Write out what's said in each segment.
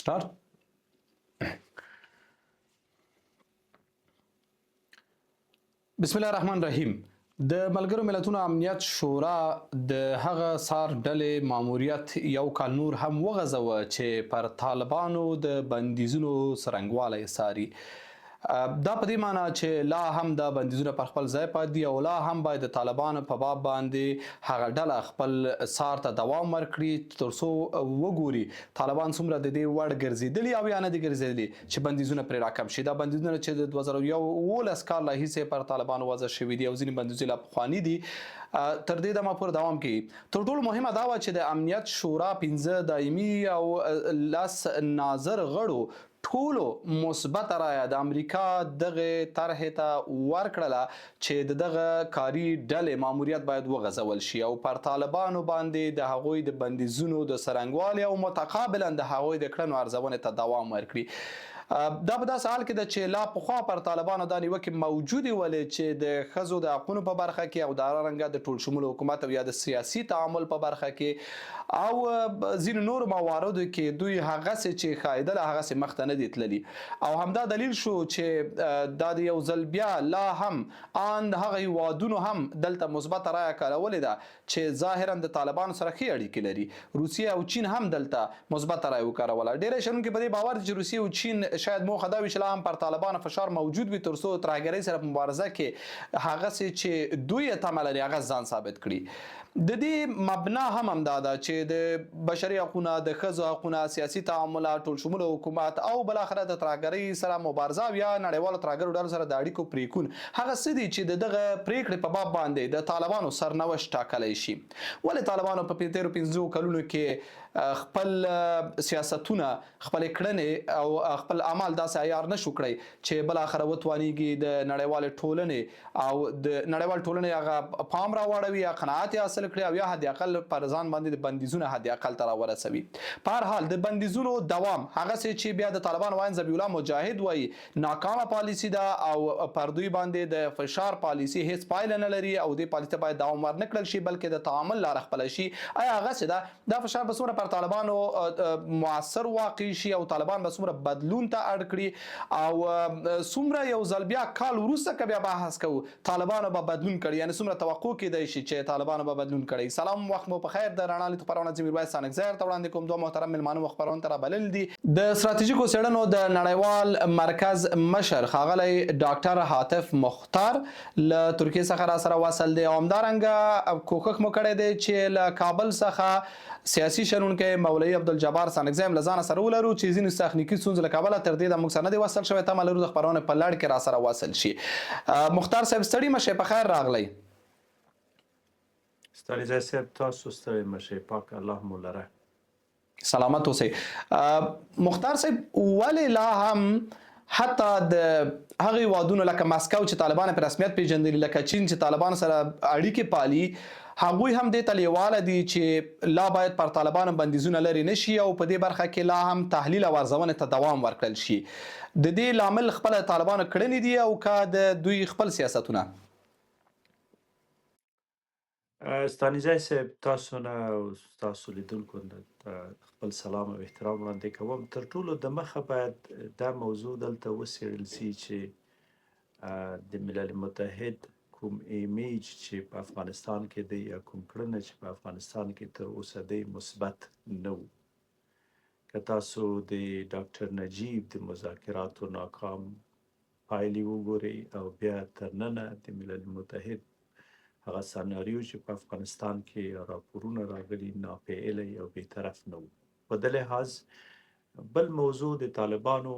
start. بسم الله الرحمن الرحیم. د ملګرو ملتونو امنیت شورا د هغه سار ډلې ماموریت یو کال نور هم وغځوه چې پر طالبانو د بندیزونو څرنګوالی څاري. دا په دې معنی چې لا هم د بندیزونه پر خپل ځای پاتې دي او لا هم باید د طالبانو په باب باندې هغه ډله خپل سار ته دوام ورکړي تر څو وګوري طالبان څومره د دې وړ ګرځېدلي او یا نه دي ګرځېدلي چې بندیزونه پرې راکم شي. دا بندیزونه چې د 2011 کال راهیسې پر طالبانو وضع شوي دي او ځینې بندیزونه لا پخواني دي تر دې دمه پورې دوام کوي. تر ټولو مهمه دا وه چې د امنیت شورا 15 دایمي او 10 ناظر غړو ټولو مثبت رایه د امریکا دغه طرحې ته ورکړله چې دغه کاري ډلې ماموریت باید وغځول شي او پر طالبانو باندې د هغوی د بندیزونو د څرنګوالي او متقابلا د هغوی د کړنو ارزونې ته دوام ورکړي. دا په داسې حال کې ده چې لا پخوا پر طالبانو دا نیوکې موجودې ولې چې د ښځو د حقونو په برخه کې او دارنګه د ټول شموله حکومت او یا د سیاسي تعامل په برخه کې او ځینو نورو مواردو کې دوی هغسې چې ښایېدله هغسې مخته نه دي تللي او همدا دلیل شو چې دا د یو ځل بیا لا هم ان هغه هیوادونو هم دلته مثبته رایه کارولې ده چې ظاهرا د طالبانو سره ښې اړیکې لري. روسیه او چین هم دلته مثبته رایه وکاروله. ډېری شنونکي په دې باور دي چې روسیه او چین شاید موخه دا وي چې لا هم پر طالبانو فشار موجود وي تر څو ترهګرۍ سره په مبارزه کې هغسې چې دوی یې تمه لري هغه ځان ثابت کړي. د دې مبنا هم همدا ده چې د بشري حقونه د ښځو حقونه سیاسي تعاملات ټول شموله حکومت او بالاخره د ترهګرۍ سره مبارزه او یا نړیوالو ترهګرو ډلو سره د اړیکو پریکون هغه څه دي چې د دغه پریکړې په باب باندې د طالبانو سرنوشت ټاکلی شي. ولې طالبانو په تېرو 15 کلونو کې خپل سیاستونه خپلې کړنې او خپل اعمال داسې عیار نشو کړی چې بالاخره وتوانیږي د نړیوالې ټولنې او د نړیوال ټولنې هغه پام راواړوي یا قناعت یې حاصل کړي او یا حد اقل پر ځان باندې د بندیزونه حد اقل ته راورسوي. په هر حال د بندیزونو دوام هغسې چې بیا د طالبانو واین ذبیح الله مجاهد وایي ناکامه پالیسي ده او پر دوی باندې د فشار پالیسي هیڅ پایله نه لري او دې پالیسي ته باید دوام ورنه کړل شي بلکې د تعامل لاره خپله شي. آیا هغسې ده دا فشار به څومره پر طالبانو مؤثر واقع شي او طالبان به څومره بدلون ته اړ کړي او څومره یو ځل بیا کال وروسته که بیا بحث کوو طالبانو به بدلون کړي یعنې څومره توقع کیدای شي چې طالبانو به بدلون کړي. سلام وخت مو په خیر. د رڼا لید خپرونه زه میرویس سانکزی ته وړاندې کوم. دوه محترم مېلمانه مو خپرونې ته رابلل دي. د ستراتیژیکو څېړنو د نړیوال مرکز مشر ښاغلی ډاکټر حاتف مختار له ترکیې څخه را سره وصل دی او همدارنګه کوښښ مو کړی دی چې له کابل څخه سیاسي شنونکی مولوي عبدالجبار سانکزی هم له ځانه سره ولرو چې ځینې تخنیکي ستونزو له کبله تر دې د موږ سره نه دی وصل شوی. تمه لرو د خپرونې په لړ کې را سره وصل شي. مختار صاحب ستړي مشئ په خیر راغلی. ستړي ځای صاحب تاسو ستړي مشئ پاک الله مو لره. سلامت اوسئ. مختار صاحب ولې لا هم حتی د هغې هیوادونو لکه مسکو چې طالبان په رسمیت پیژندلي لکه چین چې طالبان سره اړیکې پالي هغوی هم دې ته لیواله دي چې لا باید پر طالبانو بندیزونه لرې نه شي او په دې برخه کې لا هم تحلیل او ارزونې ته دوام ورکړل شي. د دې لامل خپله طالبانو کړنې دي او که د دوی خپل سیاستونه؟ ستانیزی صاحب تاسو نه او تاسو لیدونکو ته خپل سلام او احترام وړاندې کوم. تر ټولو د مخه باید دا موضوع دلته وڅېړل سي چې د ملل متحد کوم ایمیج چې په افغانستان کې دی یا کوم کړنه چې په افغانستان کې تر اوسه دی مثبت نه و. که تاسو د ډاکټر نجیب د مذاکراتو ناکام پایلې وګورئ او بیا تر ننه د ملل متحد هغه سناریو چې په افغانستان کې راپورونه راغلي ناپیلی او بیطرف نه و. په ده لحاظ بل موضوع د طالبانو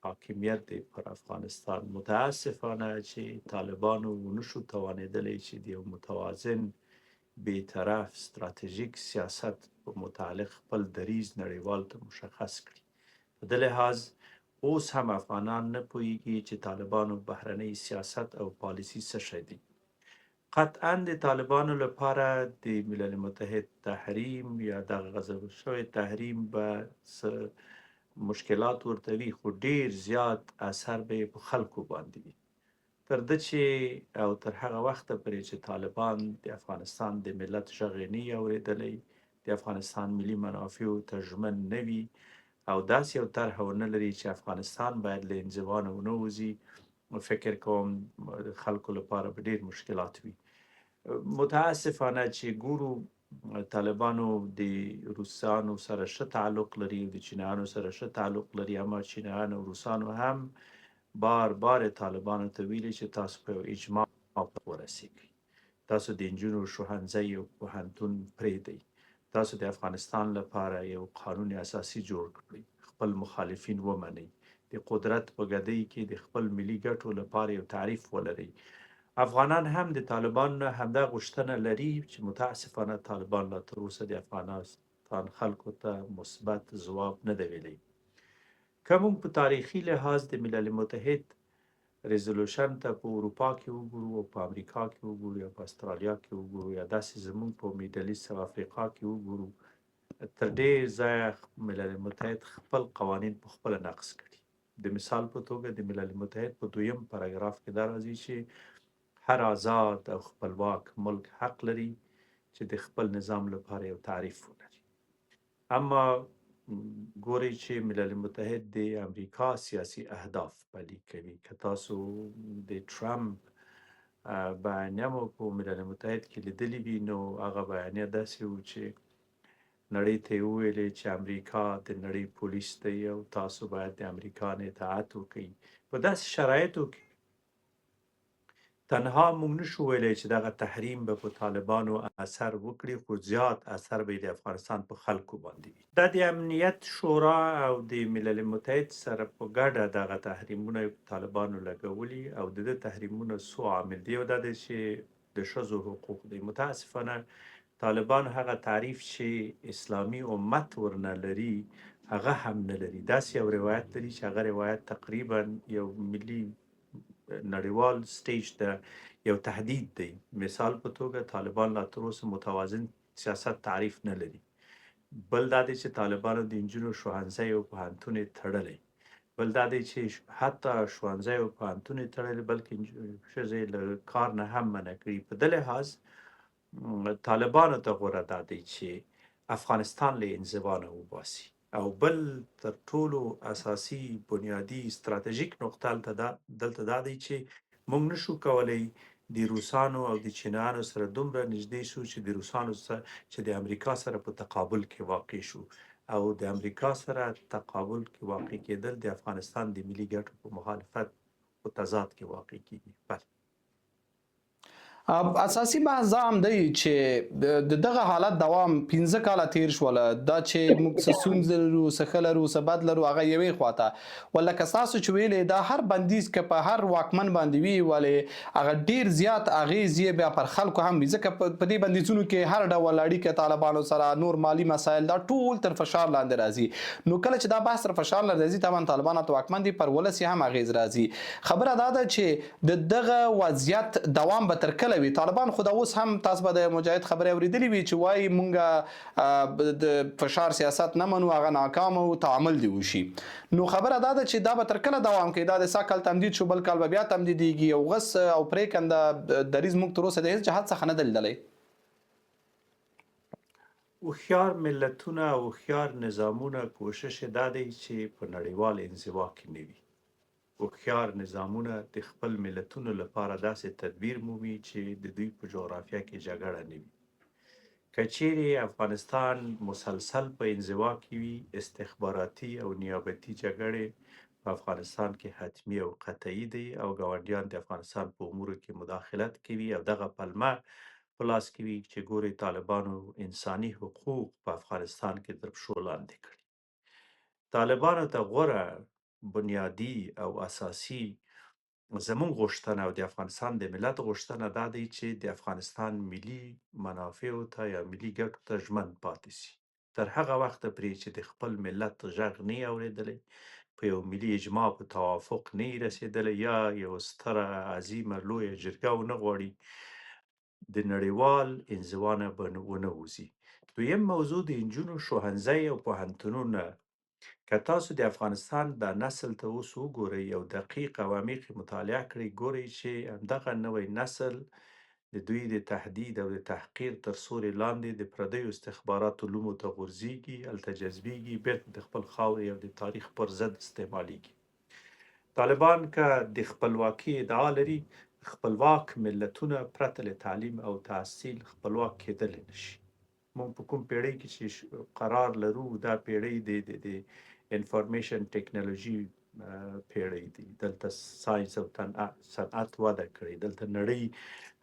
حاکمیت دی پر افغانستان. متاسفانه چې طالبانو ونشو توانېدلی چې د یو متوازن بیطرف ستراتیژیک سیاست په متعلق خپل دریځ نړیوال ته مشخص کړي. په ده لحاظ اوس هم افغانان نه پوهیږي چې طالبانو بهرنی سیاست او پالیسي څه شی دی. قطعا د طالبانو لپاره د ملل متحد تحریم یا دغه غځول شوی تحریم به څه مشکلات ورته وي خو ډیر زیات اثر به په خلکو باندې وي. تر ده چې او تر هغه وخته پورې چې طالبان د افغانستان د ملت غږ یې نه وي اورېدلی، د افغانستان ملي منافعو ته ژمن نه وي او داسې یو طرحه ونه لري چې افغانستان باید له انزوا نه ونه وځي، فکر کوم خلکو لپاره به ډېر مشکلات وي. متاسفانه چې ګورو طالبانو د روسانو سره ښه تعلق لري، د چینایانو سره ښه تعلق لري، اما چینایان او روسانو هم بار طالبانو ته ویلي چې تاسو په یو اجماع ورسیږئ، تاسو د نجونو ښوونځی او پوهنتون پرېږدئ، تاسو د افغانستان لپاره یو قانون اساسي جوړ کړئ، خپل مخالفین ومنئ، د قدرت په ګدۍ کې د خپل ملي ګټو لپاره یو تعریف ولرئ. افغانان هم د طالبانو نه همدا غوښتنه لري چې متاسفانه طالبان لا تر اوسه د افغانستان خلکو ته مثبت ځواب نه دی ویلی. که موږ په تاریخي لحاظ د ملل متحد ریزولوشن ته په اروپا کې وګورو او په امریکا کې وګورو یا په استرالیا کې وګورو یا داسې زموږ په میډل ایست او افریقا کې وګورو، تر ډېر ځایه ملل متحد خپل قوانین په خپله نقض کړي. د مثال په توګه د ملل متحد په 2م پاراګراف کې دا راځي چې هر آزاد او خپلواک ملک حق لري چې د خپل نظام لپاره یو تعریف ولري. اما ګورئ چې ملل متحد د امریکا سیاسي اهداف پلي کوي. که تاسو د ټرمپ بیانیه مو په ملل متحد کې لیدلې وي، نو هغه بیانیه داسې و چې نړۍ ته یې وویلې چې امریکا د نړۍ پولیس دی او تاسو باید د امریکا نه اطاعت وکړئ. په داسې شرایطو کې تنها موږ نشو ویلی چې دغه تحریم به په طالبانو اثر وکړي، خو زیات اثر به یې د افغانستان په خلکو باندې وي. دا د امنیت شورا او د ملل متحد سره په ګډه دغه تحریمونه په طالبانو لګولي او د ده تحریمونه څو عامل دی. یو دا دی چې د ښځو حقوق دی. متاسفانه طالبان هغه تعریف چې اسلامي امت ورنه لري هغه هم نه لري. داسې یو روایت لري چې هغه روایت تقریبا یو ملي نړیوال سټیج ته یو تهدید دی. مثال په توګه طالبان لا تر اوسه متوازن سیاست تعریف نه لري. بل دا دی چې طالبانو د نجونو ښوونځی او پوهنتون یې تړلی. بل دا دی چې حتی ښوونځی او پوهنتون یې تړلی، بلکې ښځې له کار نه هم منع کړي. په ده لحاظ طالبانو ته غوره دا دی چې افغانستان له انزوا نه وباسي. او بل تر ټولو اساسي بنیادی ستراتیژیک نقطه دلته دا دی چې موږ نشو کولی د روسانو او د چینایانو سره دومره نږدې شو چې د روسانو سره چې د امریکا سره په تقابل کې واقع شو، او د امریکا سره تقابل کې واقع کېدل د افغانستان د ملي ګټو په مخالفت په تضاد کې واقع کیږي. بله، اساسي بحث دا هم دی چې د دغه حالت دوام 15 کاله تیر شوله، دا چې موږ څه ستونزې لرو، څه ښه لرو، څه بد لرو، هغه یوې خواته. ولکه ستاسو چې ویلې دا هر بندیز که په هر واکمن باندې وي، ولې هغه ډیر زیات اغیز یې بیا پر خلکو هم وي، ځکه په دې بندیزونو کې هر ډول اړیکه طالبانو سره، نور مالی مسایل، دا ټول تر فشار لاندې راځي. نو کله چې دا بحث تر فشار لاندې راځي، طبعا طالبان ته واکمن دي، پر ولس هم اغیز راځي. خبره دا ده چې د دغه وضعیت دوام به تر کله وي. طالبان خو دا اوس هم تاسو به د مجاهد خبرې اوریدلې وي چې وایي مونږ د فشار سیاست نه منو، هغه ناکام او تعامل دی وشي. نو خبره دا ده چې دا به تر کله دوام کوي. دا د ساکل تمدید شو، بل کال به بیا تمدیدیږي، او غس او پریکنده دریز موږ تر اوسه د هیڅ جهت څخه نه دی لیدلی. هوښیار ملتونه او هوښیار نظامونه کوشش یې دا دی چې په نړیوال انزوا کې نه وي. هوښیار نظامونه د خپل ملتونو لپاره داسې تدبیر مومي چې د دوی په جغرافیه کې جګړه نه وي. که چیرې افغانستان مسلسل په انزوا کې وي، استخباراتي او نیابتي جګړې په افغانستان کې حتمي او قطعي دی، او ګاونډیان د افغانستان په امورو کې مداخلت کوي او دغه پلمه په لاس کې وي چې ګوري طالبانو انساني حقوق په افغانستان کې تر پښو لاندې کړي. طالبانو ته غوره بنیادی او اساسي زموږ غوښتنه او د افغانستان د ملت غوښتنه دا دی چې د افغانستان ملي منافعو ته یا ملي ګټو ته ژمن پاتې شي. تر هغه وخته پورې چې د خپل ملت غږ نه یې اورېدلی، په یو ملي اجماع په توافق نه یې رسېدلی، یا یو ستره عظیمه لویه جرګه ونه غواړي، د نړیوال انزوا نه به ونه وځي. دویم موضوع د نجونو ښوونځی او پوهنتونونه. که تاسو د افغانستان د نسل ته اوس وګورئ، یو دقیق او عمیق مطالعه کړئ، ګورئ چې همدغه نوی نسل د دوی د تهدید او د تحقیر تر سوري لاندې د پردیو استخباراتو لومو ته غورځېږي، هلته جذبېږي، بېرته د خپل خاورې او د تاریخ پر ضد استعمالیږي. طالبان که د خپلواکي ادعا لري، خپلواک ملتونه پرته له تعلیم او تحصیل خپلواک کېدلی نشي. موږ په کوم پیړۍ کې چې قرار لرو، دا پیړۍ د انفارمیشن ټیکنالوژي پیړۍ دی. دلته ساینس او صنعت وده کړې، دلته نړۍ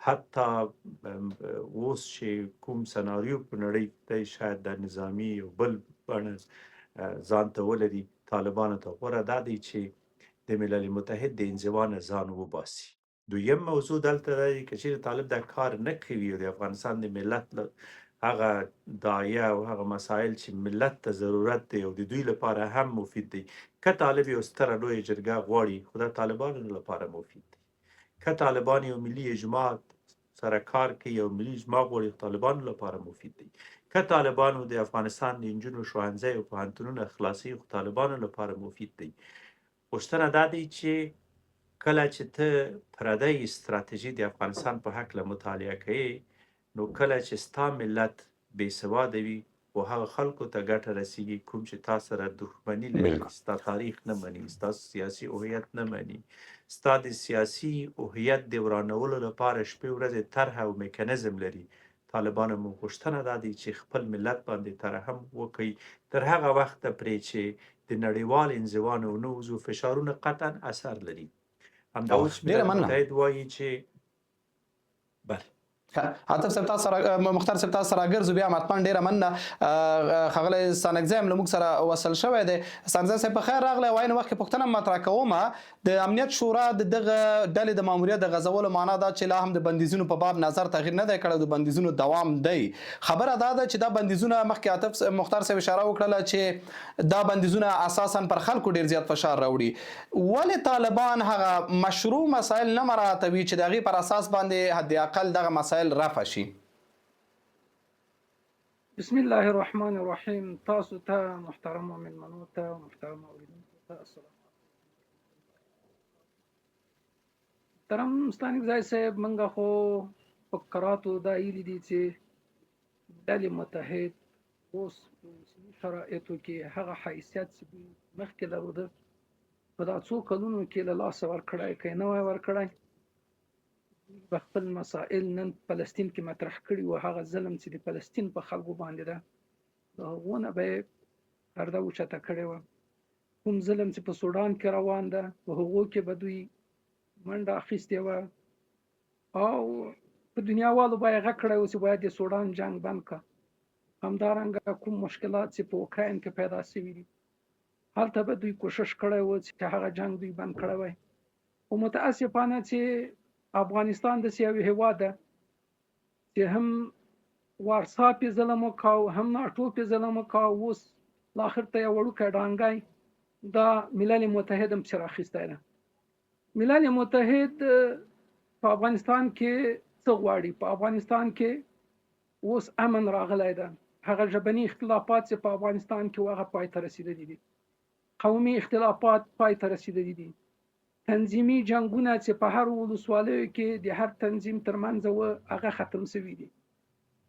حتی اوس چې کوم سناریو په نړۍ دی شاید د نظامی او بل بڼه ځان ته ولري، طالبانو ته غوره دا دی چې د ملل متحد د انزوا نه ځان وباسي. دویم موضوع دلته دی که چیرې طالب دا کار نه کوي او د افغانستان د ملت هغه داعیه او هغه مسایل چې ملت ته ضرورت دی او د دوی لپاره هم مفید دی، که طالب یو ستره لویه جرګه غواړي، خو دا طالبانو لپاره مفید دی. که طالبان یو ملي اجماع سره کار کوي، یو ملي اجماع غواړي، طالبانو لپاره مفید دی. که طالبانو د افغانستان د نجونو ښوونځي او پوهنتونونه خلاصوي، خو طالبانو لپاره مفید دی. غوښتنه دا دی چې کله چې ته پردی استراتیژي د افغانستان په هکله مطالعه کوې، نو کله چې ستا ملت بې سواده وي او هغه خلکو ته ګټه رسیږي کوم چې تا سره دښمني لري، ستا تاریخ نه مني، ستا سیاسي هویت نه مني، ستا د سیاسي هویت د ورانولو لپاره شپې ورځې طرحه او میکانیزم لري، طالبانو مو غوښتنه دا دی چې خپل ملت باندې ترحم وکړي، تر هغه وخته پرې چې د نړیوال انزوا نه ونه وځو. فشارونه قطعا اثر لري. همدا اوس ملل متحد وایي چې بله عاطف صاحب تاسو سره مختار صاحب تاسو سره ګرځو بیا مطمئن ډیره مننه. ښاغلی ستانکزی هم له موږ سره وصل شوی دی. ستانکزی صاحب په خیر راغلی. واین وخت کې پوښتنه مطرح کوم، د امنیت شورا د دغه ډلې د ماموریت د غځولو معنا دا چې لا هم د بندیزونو په باب نظر تغییر نه دی کړی، د بندیزونو دوام دی. خبره دا ده چې دا بندیزونه مخکې عاطف مختار صاحب اشاره وکړله چې دا بندیزونه اساسا پر خلکو ډیر زیات فشار راوړي. ولې طالبان هغه مشروع مسایل نه مراعاتوي چې د هغې پر اساس باندې حد اقل دغه مسایل رفع شي؟ بسم الله الرحمن الرحیم. تاسو ته محترم مېلمنو ته محترم اوریدونکو ته السلام علیکم. محترم ستانکزی صاحب، موږ خو په کراتو دا ویلي دي چې ډلې متحد اوس په اوسني شرایطو کې هغه حیثیت چې دوی مخکې لرلو په دا څو کلونو کې له لاسه ورکړی، که یې نه وای ورکړی، په خپل مسائل نن فلسطین کې مطرح کړي و. هغه ظلم چې د فلسطین په خلکو باندې ده، د هغو نه به یې پرده اوچته کړې وه. کوم ظلم چې په سودان کې روان ده، په هغو کې به دوی منډه اخیستې وه او په دنیاوالو به یې غږ کړی و چې باید د سودان جنګ بند کړه. همدارنګه کوم مشکلات چې په اوکراین کې پیدا شوي دي، هلته به دوی کوشش کړی و چې هغه جنګ دوی بند کړی وای. خو متاسفانه چې افغانستان داسې یو هېواد ده چې هم وارسا پې ظلم وکاو، هم ناټو پې ظلم وکاو، اوس لاخر ته یو وړوکی ډانګی دا ملل متحد هم پسې راخیستی ده. ملل متحد په افغانستان کې څه غواړي؟ په افغانستان کې اوس امن راغلی ده. هغه ژبني اختلافات چې په افغانستان کې هغه پای ته رسیدلي دي، قومي اختلافات پای ته رسیدلي دي، تنظیمي جنگونه چې په هر ولسوالیو کې د هر تنظیم ترمنځ هغه ختم شوي دي.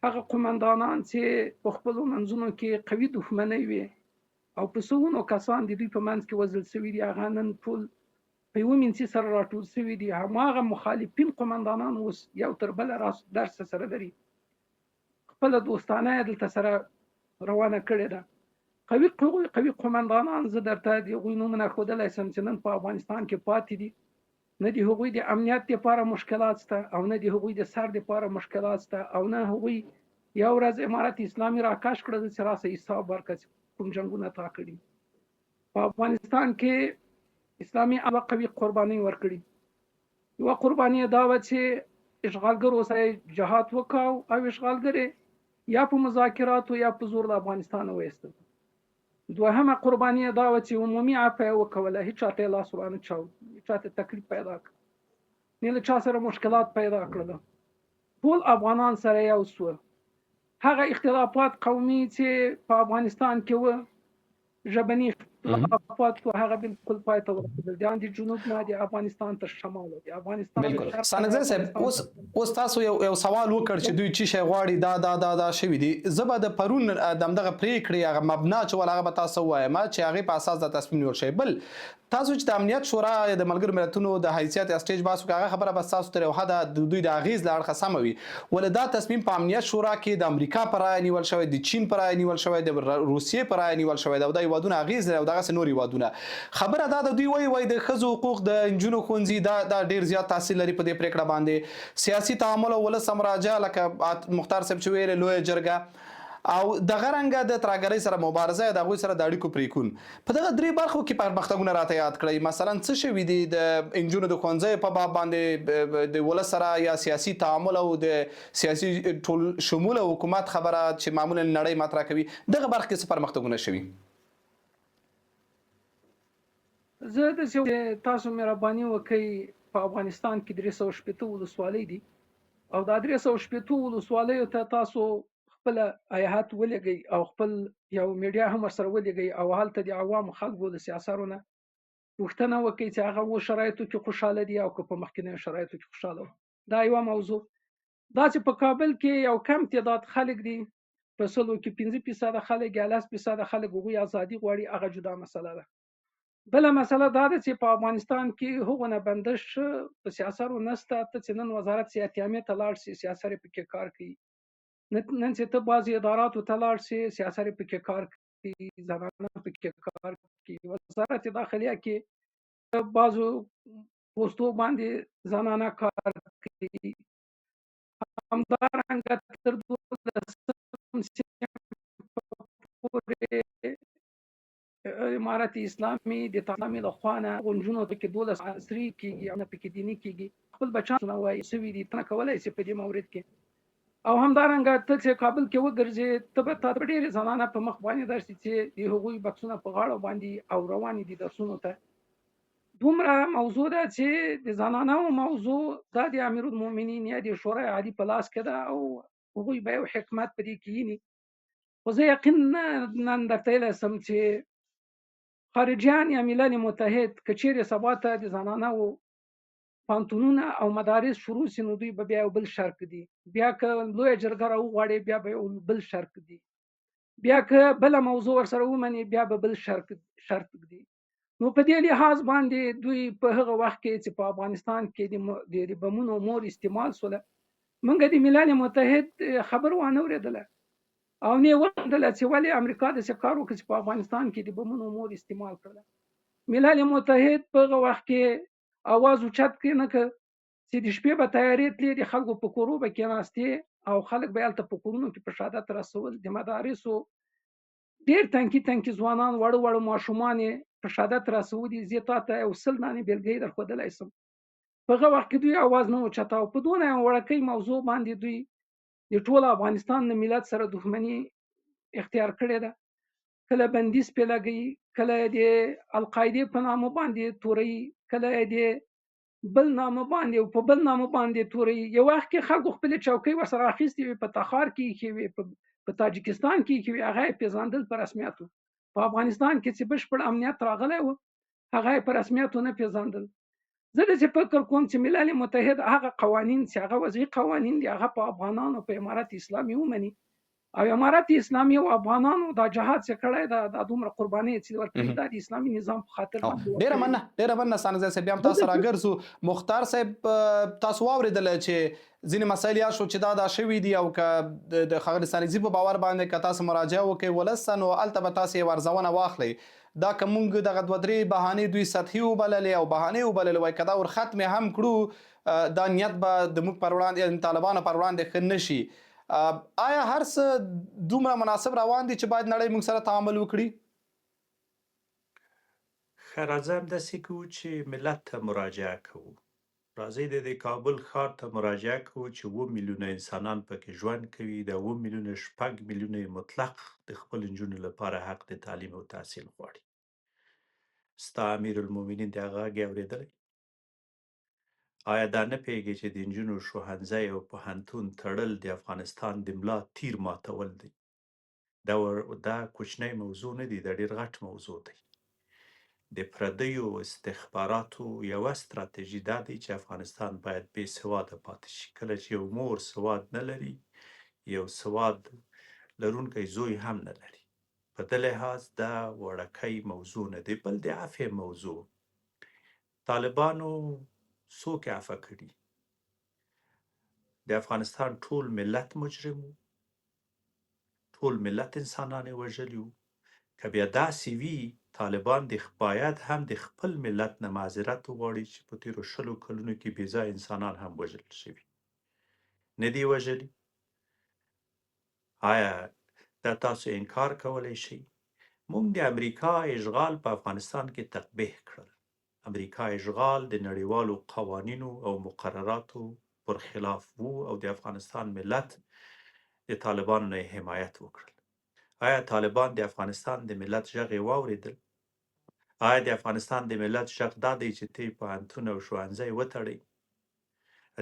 هغه قومندانان چې په خپلو منځونو کې قوي دښمنۍ وي او په سوونو کسان د دوی په منځ کې وژل شوي دي، هغه نن ټول په یوه منځي سره راټول شوي دي. هماغه مخالفین قومندانان اوس یو تر بله درس سره لري، خپله دوستانه یې دلته سره روانه کړې ده. قوي قومندانان زه درته د هغوی نومونه ښودلی شم چې نن په افغانستان کې پاتې دي. نه د هغوی د امنیت دپاره مشکلات شته او نه د هغوی د سر دپاره مشکلات شته او نه هغوی یو ورځ امارت اسلامي راکش کړه چې راسه حساب ورکړه چې کوم جنګونه تا کړي. په افغانستان کې اسلامي هغه قوي قربانۍ ورکړي. یوه قرباني دا وه چې اشغالګرو سره جهاد وکاو او اشغالګر یا په مذاکراتو یا په زور د افغانستان وایستل. دوهمه قرباني دا وه چې عمومي عفوه یې وکوله، هېچ چا ته یې لاس ورانه چاود، هېچ چا ته تکلیف پیدا کړ، نه له چا سره مشکلات پیدا کړل، ټول افغانان سره یو سوه. هغه اختلافات قومي چې په افغانستان کې وه، ژبني افات هغه بالکل پای ته ورسېدل، د جنوب نه د افغانستان تر شمال، د افغانستان د بالکل شرق سانګزی صاحب اوس تاسو یو سوال وکړ چې دوی چی شي غواړي دا شوی دي. زبر د پرون دغه پریکړې هغه مبنا چې ول هغه تاسو وایم چې هغه په اساس د تصمیم نیول شي. بل تاسو چې د امنیت شورا د ملګرو ملتونو د حیثیت اسټیج باسو هغه خبره بس تاسو تر یو حد دوی د اغیز لار خصم وي ول دا تصمیم په امنیت شورا کې د امریکا پر رای نیول شوی، د چین پر رای نیول شوی، د روسیې پر رای نیول شوی دا د وادونه اغیز او دغه نوري وادونه. خبره دا د دوی وای د خزو حقوق د انجونو خونځي دا ډیر زیات تاثیر لري په دې پریکړه باندې. سیاسي تعامل او ولس مراجعه لکه مختار صاحب چې ویل لوی جرګه او د غرنګ د ترګری سره مبارزه د غوي سره د اړیکو پریکون په دغه درې برخو کې پرمختګونه راته یاد کړئ. مثلا څه شوي دي د انجونو د خونځي په باب باندې د ولس سره یا سیاسي تعامل او د سیاسي ټول شمول حکومت خبره چې معمولا نړۍ مطرح کوي دغه برخه کې څه پرمختګونه شوي؟ زه د تاسو مهرباني وکړئ په افغانستان کې 380 ولسوالۍ دي او دا 380 ولسوالیو ته تاسو خپل ایهات ولګي او خپل یو میډیا هم سره ولګي او حالت د عوام خلکو د سیاستونو پوښتنه وکړي چې هغه و شرایطو کې خوشاله دي او که په مخکینه شرایطو کې خوشاله. دا یو موضوع دا چې په کابل کې یو کم تعداد خلک دي په سلو کې 15% خلک یا 10% خلک وګړي ازادي غواړي، هغه جدا مسله ده. بل مسله دا ده چې په افغانستان کې هغه نه بندش په سیاستو نسته ته چې نن وزارت سیاحت ته لاړ شي سیاست پکې کار کوي، نن چې ته بعضی اداراتو ته لاړ شي سیاست پکې کار کوي، زنانه پکې کار کوي، وزارت داخليه کې بعضو پوسټو باندې زنانه کار کوي. همدارنګه تر 12 امارت اسلامي د تعامل خوانه غونجونو کې 12 عصري کېږي او نه پکې دیني کېږي. خپل بچان وایي سوي دي تنه کولای شي په دې مورید کې او همدارنګه ته چې کابل کې وګرځي ته به تا ډېر زنانه په مخ باندې درسي چې د هغوی بکسونه په غاړه باندې او رواني دي درسونو ته. دومره موضوع ده چې د زنانو موضوع دا د امیرالمؤمنین یا د شورای عالی په لاس کې ده او هغوی به یو حکمت په دې کې ني. خو زه یقین نن درته لسم چې خارجيان یا ملل متحد کچېرې سبا ته د زنانو پانتونونه او مدارس شروع سي نو دوی به بیا بل شرک دي، بیا که لوی جرګه راوغواړي بیا به بل شرک دي، بیا که بل موضوع ورسره ومني بیا به بل شرک دي. نو په دې لحاظ باندې دوی په هغه وخت کې چې په افغانستان کې د بمونو مور استعمال سوله منګه د ملل متحد خبر وانه اوریدله او نه وندل چې ولې امریکا د کار وکړي په افغانستان کې د بمونو مور استعمال کړل. ملل متحد په هغه وخت کې आवाज اوچت کړ نه چې د شپې به تیارې تلې د خلکو په کورو به کېناستې او خلک به هلته په کورونو کې په شهادت رسول. د مدارسو ډېر تنکي ځوانان وړو ماشومان په شهادت رسولي. زه تاته یو سل دانې بېلګې درښودلی شم. په هغه وخت کې دوی आवाज نه اوچت او په دونه وړوکۍ موضوع باندې دوی د ټول افغانستان د ملت سره دښمني اختیار کړې ده. کله بندیز په لګي، کله د القاعده په نامه باندې توري، کله د بل نامه باندې او په بل نامه باندې توري. یو وخت کې خلکو خپل چوکۍ ورسره اخیستې په تخار کې په تاجکستان کې هغه پیژندل په رسمیاتو. په افغانستان کې چې بشپړ امنیت راغلی و هغه په رسمیاتو نه پیژندل. زه د فکر کوم چې ملل متحد هغه قوانین چې هغه وضعي قوانین دي هغه په افغانانو په امارت اسلامي ومني او امارت اسلامي او افغانانو دا جهاد چې کړی دا دومره قرباني چې ورکړي د اسلامي نظام په خاطر ډېره مننه سانګزی صاحب. بیا هم تاسو راګرځو مختار صاحب تاسو واوریدل چې ځینې مسایل یا شو چې دا شوي دي او که د ښاغلي سانګزي په باور باندې که تاسو مراجعه وکړئ ولس نو هلته به تاسو یې ورزونه واخلئ. دا که موږ دغه دوه درې بهانې دوی سطحي وبللې او بهانې وبللې وای که دا ور ختمې هم کړو دا نیت به د موږ پر وړاندې طالبانو پر وړاندې ښه نه شي. آیا هر څه دومره مناسب روان دي چې باید نړۍ موږ سره تعامل وکړي؟ ښه راځه همداسې کوو چې ملت ته مراجعه کوو. راځئ د کابل ښار ته مراجعه کوو چې 7 میلیونه انسانان پکې ژوند کوي. د 7 میلیونه 6 میلیونه مطلق د خپل نجونو لپاره حق د تعلیم او تحصیل غواړي. ستا امیرالمؤمنین د هغه غږ اورېدلی؟ آیا دا نه پوهېږي چې د نجونو ښوونځی او پوهنتون تړل د افغانستان د ملا تیر ماتول دی؟ دا کوچنی موضوع نه دی، دا ډېر غټ موضوع دی. د پردیو استخباراتو یوه ستراتیژي دا دی چې افغانستان باید بې سواده پاتې شي. کله چې یو مور سواد نه لري، یو سواد لرونکی زوی هم نه لري. په ده لحاظ دا وړوکی موضوع نه دی، بل د عفوې موضوع. طالبانو څوک عفه کړي؟ د افغانستان ټول ملت مجرم و، ټول ملت انسانان یې وژلي وو. که بیا داسې وي، طالبان باید هم د خپل ملت نه معذرت وغواړي چې په تېرو 20 کلونو کې بې ځایه انسانان هم وژل شوي. نه دي وژلي؟ آیا دا تاسو انکار کولی شئ؟ موږ د امریکا اشغال په افغانستان کې تقبیح کړل. امریکا اشغال د نړیوالو قوانینو او مقرراتو پر خلاف وو او د افغانستان ملت د طالبانو نه حمایت وکړل. آیا طالبان د افغانستان د ملت غږ یې واورېدل؟ آیا د افغانستان د ملت غږ دا دی چې ته پوهنتون او ښوونځی وتړئ؟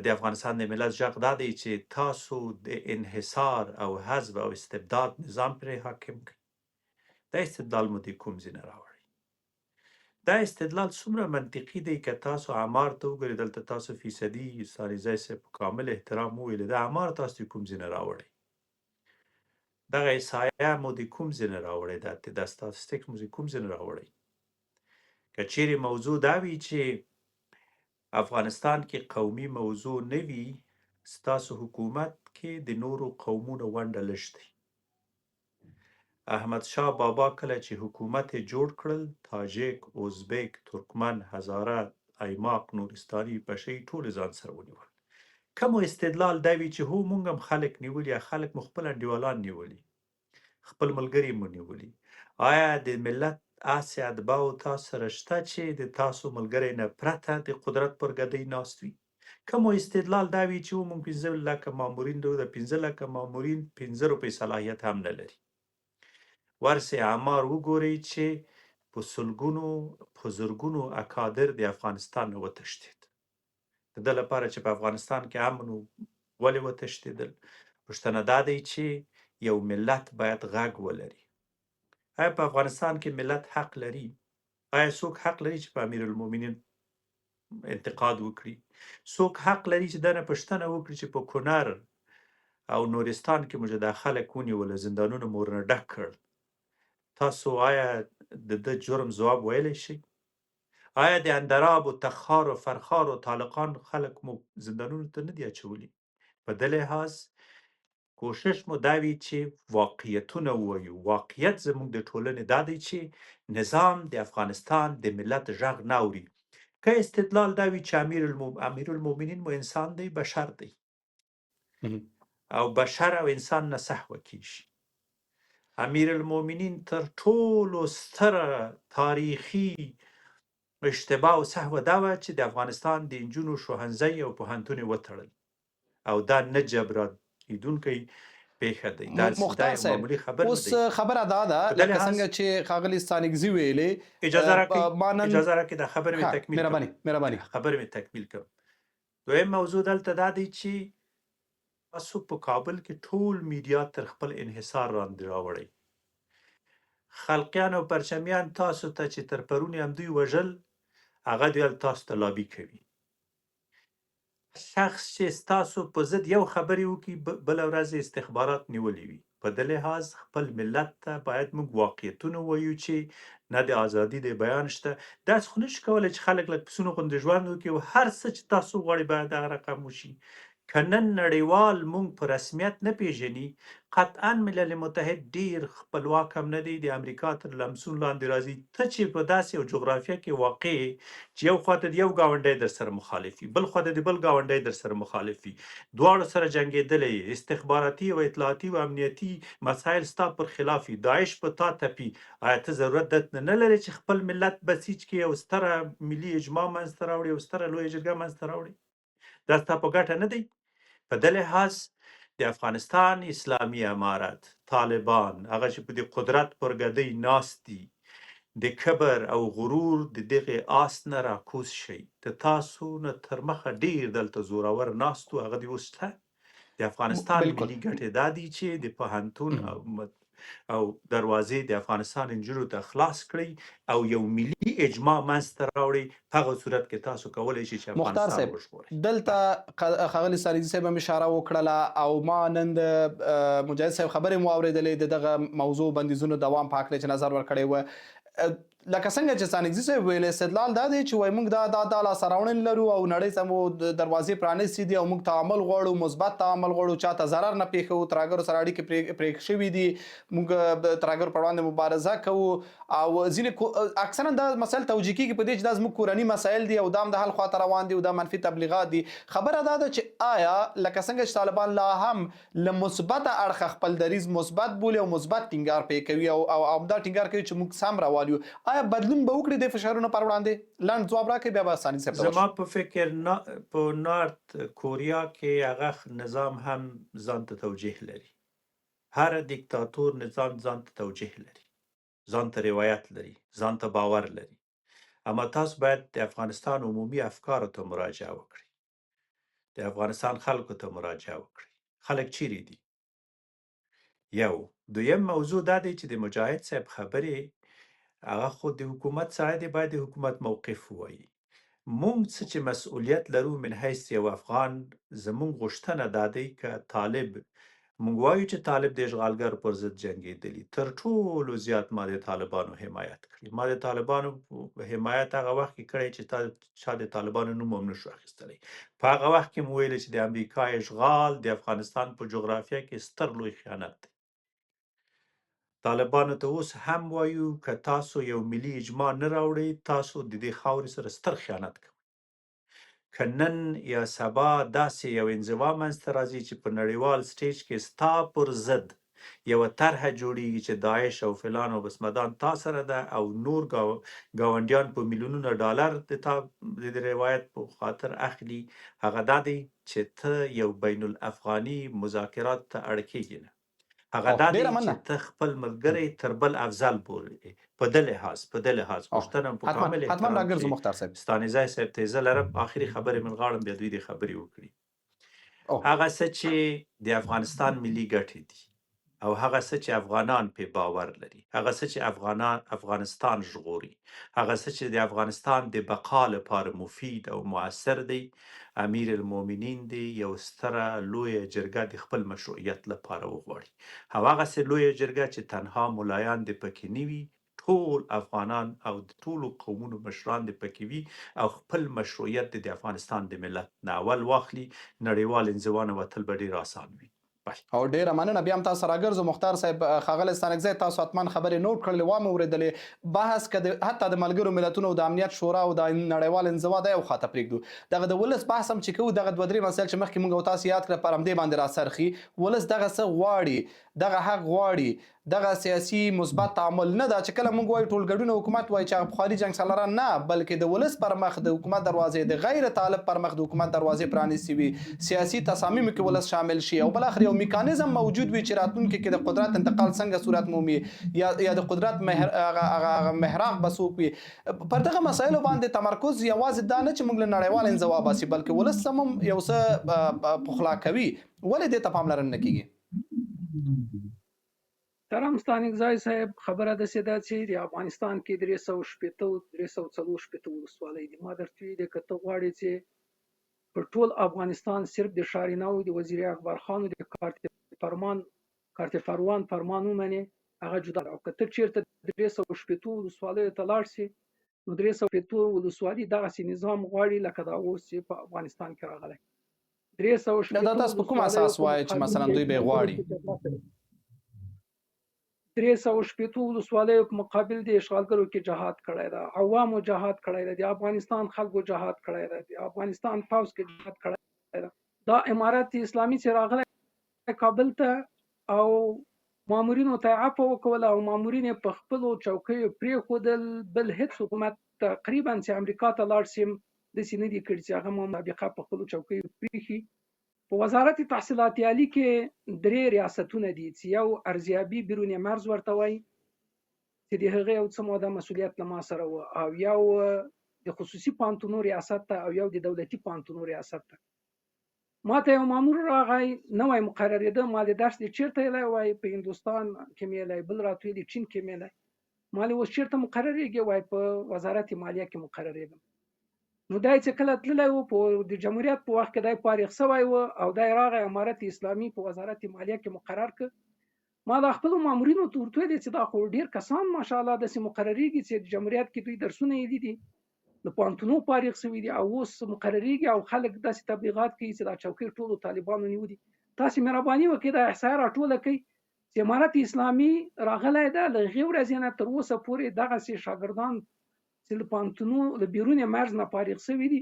د افغانستان د ملت غږ دا دی چې تاسو د انحصار او حذف او استبداد نظام پرې حاکم کړئ؟ دا استدلال مو د کوم ځای نه راوړئ؟ دا استدلال څومره منطقي دی که تاسو عمار ته وګورئ. دلته تاسو فیصدي ثانیزی صاحب په کامل احترام وویلې، دا عمار تاسو د کوم ځای نه راوړئ؟ دغه احصایه مو د کوم ځای نه راوړئ؟ دا ستاتستیک مو د کوم ځای نه راوړئ؟ که چیرې موضوع دا وي چې افغانستان کې قومي موضوع نه وي، ستاسو حکومت کې د نورو قومونو ونډه لږ دی. احمد شاه بابا کله چې حکومت یې جوړ کړل، تاجک، ازبک، ترکمن، هزاره، ایماق، نورستاني، پشي ټول ځان سره ونیول. کوم استدلال دا وي چې هو مونږ هم خلک نیولي، یا خلک مو خپل انډیوالان نیولي، خپل ملګري مو نیولي؟ آیا د ملت هسې اتباعو تاسو سره شته چې د تاسو ملګری نه پرته د قدرت پر ګدۍ ناست وي؟ کوم استدلال دا وي چې موږ 15 لکه مامورین لرو، د 15 لکه مامورین 15 روپۍ صلاحیت هم نه لري؟ ورسې عمار وګورئ چې په سلګونو په زرګونو اکادر د افغانستان نه وتښتېد. د ده لپاره چې په افغانستان کې امن و، ولې وتښتېدل؟ پوښتنه دا دی چې یو ملت باید غږ ولري. آیا په افغانستان کې ملت حق لري؟ آیا څوک حق لري چې په امیرالمؤمنین انتقاد وکړي؟ څوک حق لري چې دنه پوښتنه وکړي چې په کنړ او نورستان کې موږ دا خلک ونیول، زندانونه مو ورنه ډک کړ؟ تاسو آیا د ده جرم ځواب ویلی شئ؟ آیا د اندراب و تخار و فرخار و طالقان خلک مو زندانونو ته نه دي اچولي؟ په ده لحاظ کوشش مو دا وي چې واقعیتونه ووایو. واقعیت زموږ د ټولنې دا دی چې نظام د افغانستان د ملت غږ نه اوري. که استدلال دا وي چې امیرالمؤمنین مو انسان دی، بشر دی، او بشر او انسان نه سهوه کیږي. امیرالمؤمنین تر ټولو ستره تاریخي اشتباه او سهوه دا وه چې د افغانستان د نجونو ښوونځی او پوهنتون یې وتړل، او دا نه جبرانېدونکی پیښه دی. دا مختار یو صاحب، معمولي خبر نه اوس دی. خبره دا ده په دې لکه لحاظ څنګه چې ښاغلي ستانکزي ویلې، اجازه راکړئ مانن اجازه راکړئ دا خبره مې ها تکمیل مهرباني کړم. مهرباني خبره مې تکمیل کړم. دویم موضوع دلته دا دی چې تاسو په کابل کې ټول میډیا تر خپل انحصار لاندې راوړئ. خلقیان او پرچمیان تاسو ته چې تر پرون یې همدوی وژل، هغه دوی تاسو ته لابي کوي. شخص چې ستاسو په ضد یو خبرې وکړي، بله ورځ استخبارات نیولې وي. په دې لحاظ خپل ملت ته باید موږ واقعیتونه ووایو چې نه د ازادي د بیان شته. داسې خو نشي کولی چې خلک لکه پسونو غوندې ژوند وکړي او هر څه چې تاسو غواړئ باید دغه رقم وشي. که نن نړیوال موږ په رسمیت نه پیژني، قطعا ملل متحد ډیر خپلواک هم نه دی، د امریکا تر لمسون لاندې راځي. ته چې په داسې یو جغرافیه کې واقع یې چې یو خواته د یو ګاونډی در سره مخالف وي، بل خواته د بل ګاونډی در سره مخالف وي، دواړو سره جنګېدلی یې، استخباراتي او اطلاعاتي او امنیتي مسایل ستا پر خلاف وي، داعش په تا تپي، آیا ته ضرورت درته نه لري چې خپل ملت بسیج کړي او ستره ملي اجماع منځته راوړي او ستره لویه جرګه منځته راوړي؟ دا ستا په ګټه نه دی. په دې لحاظ د افغانستان اسلامي امارت، طالبان، هغه چې په دې قدرت پر ګدۍ ناست دي، د کبر او غرور د دغې آس نه راکوز شئ. د تاسو نه تر مخه ډیر دلته زورور ناست و، هغه دې اوس شته. د افغانستان بالکل ملي ګټې دا دي چې د پوهنتون او او دروازې د افغانستان نجونو ته خلاص کړئ او یو ملي اجماع منځته راوړئ. په هغه صورت کې تاسو کولی شئ چې مختار افغانستان صاحب وژغورئ. دلته ښاغلي ستانکزي صاحب هم اشاره وکړله او ما نن د مجاهد صاحب خبرې مو اورېدلې د دغه موضوع بندیزونو دوام په هکله چې نظر ورکړی و. لکه څنګه چې ستانکزي صاحب ویل استدلال دا دی چې وایي موږ دا لاسته راوړنې لرو او نړۍ ته مو دروازې پرانیستې دي او موږ تعامل غواړو، مثبت تعامل غواړو، چاته ضرر نه پېښوو، ترهګرو سره اړیکې پرې شوي دي، موږ د ترهګرو پر وړاندې مبارزه کوو او ځینې اکثرا دا مسایل توجیه کېږي په دې چې دا زموږ کورني مسایل دي او دا هم د حل خواته روان دي او دا منفي تبلیغات دي. خبره دا ده چې آیا لکه څنګه چې طالبان لا هم له مثبته اړخه خپل دریځ مثبت بولي او مثبت ټینګار پرې کوي او همدا ټینګار کوي چې موږ سم روان یو، آیا بدلون به وکړي د فشارونو پر وړاندې؟ لنډ ځواب راکړئ بیا به ثاني صاحب ته زما په فکر په نارت کوریا کې هغه نظام هم ځان ته توجیه لري. هر دیکتاتور نظام ځان ته توجیه لري، ځان ته روایت لري، ځان ته باور لري. اما تاسو باید د افغانستان عمومي افکارو ته مراجعه وکړئ، د افغانستان خلکو ته مراجعه وکړئ. خلک چیرې دي؟ یو. دویم موضوع دا دی چې د مجاهد صاحب خبرې هغه خو د حکومت سره دی، باید د حکومت موقف ووایي. مونږ څه چې مسئولیت لرو من حیث یو افغان، زمونږ غوښتنه دا دی که طالب، مونږ وایو چې طالب د اشغالګر پر ضد جنګېدلي، تر ټولو زیات ما د طالبانو حمایت کړی. ما د طالبانو حمایت هغه وخت کې کړی چې چا د طالبانو نوم هم نشو اخیستلی. په هغه وخت کې مو ویلې چې د امریکا اشغال د افغانستان په جغرافیه کې ستر لوی خیانت دی. طالبانو ته اوس هم وایو که تاسو یو ملي اجماع نه راوړئ، تاسو د دې خاورې سره ستر خیانت کوئ. که نن یا سبا داسې یو انزوا منځته راځي چې په نړیوال سټیج کې ستا پر ضد یوه طرحه جوړیږي چې داعش او فلان او بسمدان تا سره ده او نور ګاونډیان په میلیونونه ډالر د روایت په خاطر اخلي، هغه دا دی چې ته یو بین الافغاني مذاکرات ته اړ کېږي نه. هغه دا دی چې ته خپل ملګری تر بل افضل بولې. په ده لحاظ غوښتنه په کامل حتما راګرځو احترام مختار صاحب. چې ستانکزی صاحب ته زه لرم، آخري خبرې من غواړم بیا دوی دې خبرې وکړي. هغه څه چې د افغانستان ملي ګټې دي او هغه څه چې افغانان پې باور لري، هغه څه چې افغانستان ژغوري، هغه څه چې د افغانستان د بقا لپاره مفید او مؤثر دی، امیر المؤمنین دی یو ستره لویه جرګه د خپل مشروعیت لپاره وغواړي. او هغسې لویه جرګه چې تنها ملایان د پکې نه وي، ټول افغانان او د ټولو قومونو مشران د پکې وي او خپل مشروعیت د افغانستان د ملت نه اول واخلي، نړیوال انزوا نه وتل به ډېر آسان وي. او ډیره مننه. بیا هم تاسو راګرځو مختار صاحب. ښاغلی ستانکزی تاسو حتما خبرې نوٹ کړلې، وامه اورېدلې. بحث که حتی د ملګرو ملتونو د امنیت شورا او د نړیوال انزوا دا یو خواته پرېږدو، دغه د ولس بحث هم چې کوو، دغه دوه درې مسایل چې مخکې موږ او تاسو یاد کړه پر همدې باندې راڅرخي. ولس دغه څه غواړي، دغه حق غواړي، دغه سیاسي مثبت تعامل نه دا چې کله موږ وایو ټول ګډون حکومت وایي چې هغه پخواني جنګ سالاران نه، بلکې د ولس پر مخ د حکومت دروازې، د غیر طالب پر مخ د حکومت دروازې پرانیستې وي، سیاسي تصامیمو کې ولس شامل شي او بالاخره یو میکانیزم موجود وي چې راتلونکي کې د قدرت انتقال څنګه صورت مومي یا د قدرت محراق به څوک وي. پر دغه مسایلو باندې تمرکز یوازې دا نه چې موږ له نړیوال انزوا باسي، بلکې ولس هم یو څه پخلا کوي. ولې دې ته پاملرنه نه کیږي؟ ترم ستانکزی صاحب خبره داسې ده چې د افغانستان کې 340 ولسوالۍ دي. ما درته ویلي دي که ته غواړې چې په ټول افغانستان صرف د شاریناو د وزیر اکبر خان د کارت فروان فرمان ومنې، هغه جدا ده. او که ته چېرته 340 ولسوالیو ته لاړ شي، نو 340 ولسوالي دغسې نظام غواړي لکه دا اوس چې په افغانستان کې راغلی. 340 دا تاسو په کوم اساس وایئ چې مثلا دوی به غواړي؟ 340 ولسوالیو په مقابل د اشغالګرو کې جهاد کړی ده، عوامو جهاد کړی ده، د افغانستان خلکو جهاد کړی ده، د افغانستان پوځ کې جهاد کړی ده. دا امارت اسلامي چې راغلی کابل ته او مامورینو ته عفو وکوله او مامورین په خپلو چوکیو پرېښودل، بل هېڅ حکومت تقریبا چې امریکا ته لاړ شي داسې نه دي کړي چې هغه مطابقه په خپلو چوکیو پرېښي. په وزارت تحصیلات عالی کې 3 ریاستونه دي چې یو ارزیابي بیرون مرز ورته وایي چې د هغې یو څه موده مسؤلیت له ما سره و، او یو د خصوصي پوهنتونو ریاست ته او یو د دولتي پوهنتونو ریاست ته. ما ته یو مامور راغی نوی مقررېده، ما د درس دی چیرته ویلی وایي په هندوستان کې مې ویلی، بل راته ویلي چین کې مې ویلی. ما ویلې اوس چیرته مقررېږي؟ وایي په وزارت مالیه کې مقررېږم. نو دی چې کله تللی و په د جمهوریت په وخت کې دی فارغ شوی و او دی راغی امارت اسلامي په وزارت مالیه کې مقرر کړ. ما د خپلو مامورینو ته ورته ویلې چې دا خو ډېر کسان ماشاءالله داسې مقررېږي چې د جمهوریت کې دوی درسونه یې لیدي، د پوهنتونو فارغ شوي دي او اوس مقررېږي او خلک داسې تبلیغات کوي چې دا چوکۍ ټولو طالبانو نیولي. تاسې مهرباني وکړئ دا احصایه راټوله کړئ چې امارت اسلامي راغلی ده له هغې ورځې نه تر اوسه پورې دغسې شاګردان چې له پوهنتونو له بیرون مرز نه فارغ شوي دي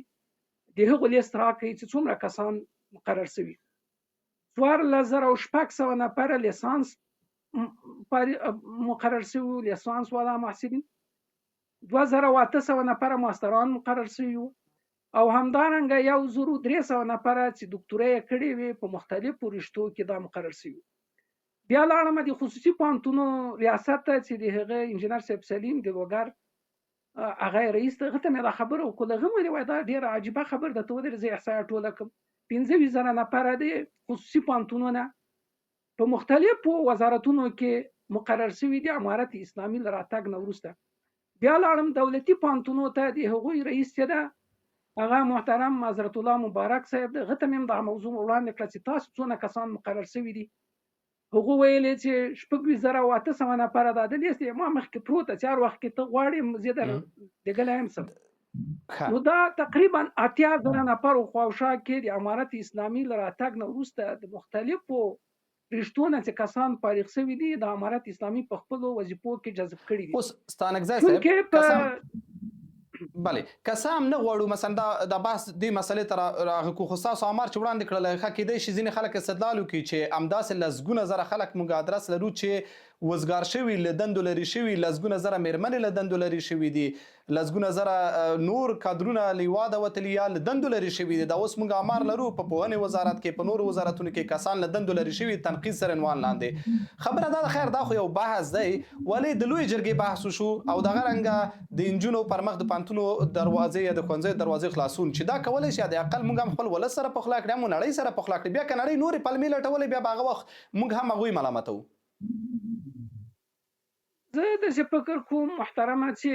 د هغو لیست راکړئ چې څومره کسان مقرر شوي. 14,600 نفره لیسانس مقرر شوي، لیسانس والا محصلین، 2,800 نفره ماستران مقرر شوي وو او همدارنګه 1,300 نفره چې دکتورا یې کړې وې په مختلفو رشتو کې دا مقرر شوي. بیا لاړم د خصوصي پوهنتونو ریاست ته چې د هغه انجینر صاحب سلیم د لوګر هغه رئیس ته هغه ته مې دا خبره وکړه. هغه مې وایي دا ډېره عجیبه خبره ده، ته ودرې زه احصایه ټوله کړم. 25,000 نفره د خصوصي پوهنتونونه په مختلفو وزارتونو کې مقرر شوي دي امارت اسلامي له راتګ نه وروسته. بیا لاړم دولتي پوهنتونو ته، د هغوی رئیس چې ده هغه محترم حضرت الله مبارک صاحب ده، هغه ته مې هم دغه موضوع وړاندې کړه چې تاسو څونه کسان مقرر شوي دي. هغو ویلې چې 26,800 نفره ده. د لیست ما مخکې پروته چې هر وخت کې ته غواړې زه درلېږلی یم څه. نو دا تقریبا 80,000 نفر خواوشا کې د امارت اسلامي له راتګ نه وروسته د مختلفو رشتونه چې کسان فارغ شوي دي د امارت اسلامي په خپلو وظیفو کې جذب کړي دي. اوس ستانکزی صاحب بله که څه هم نه غواړو مثلا دا بحث دې مسلې ته راغکو، خو ستاسو امر چې وړاندې کړلی ښه کیدای شي ځینې خلک استدلال وکړي چې همداسې لسګونه زره خلک موږ ادرس لرو چې وزګار شوي، له دندو لرې شوي، لسګونه زره مېرمنې له دندو لرې شوي دي، لسګونه زره نور کادرونه له هېواده وتلي یا له دندو لرې شوي دي. دا اوس موږ امر لرو په پوهنې وزارت کې، په نورو وزارتونو کې کسان له دندو لرې شوي تنقید سره عنوان لاندې. خبره دا ده خیر دا خو یو بحث دی، ولې د لویې جرګې بحث وشو او دغه رنګه د نجونو پر مخ د پوهنتونو دروازې یا د ښوونځیو دروازې خلاصون چې دا کولی شي د اقل موږ هم خپل ولس سره پخلا کړي، هم نړۍ سره پخلا کړي. بیا که نړۍ نورې پلمې لټولې بیا به هغه وخت موږ هم هغوی ملامتوو. زه داسې فکر کوم محترمه چې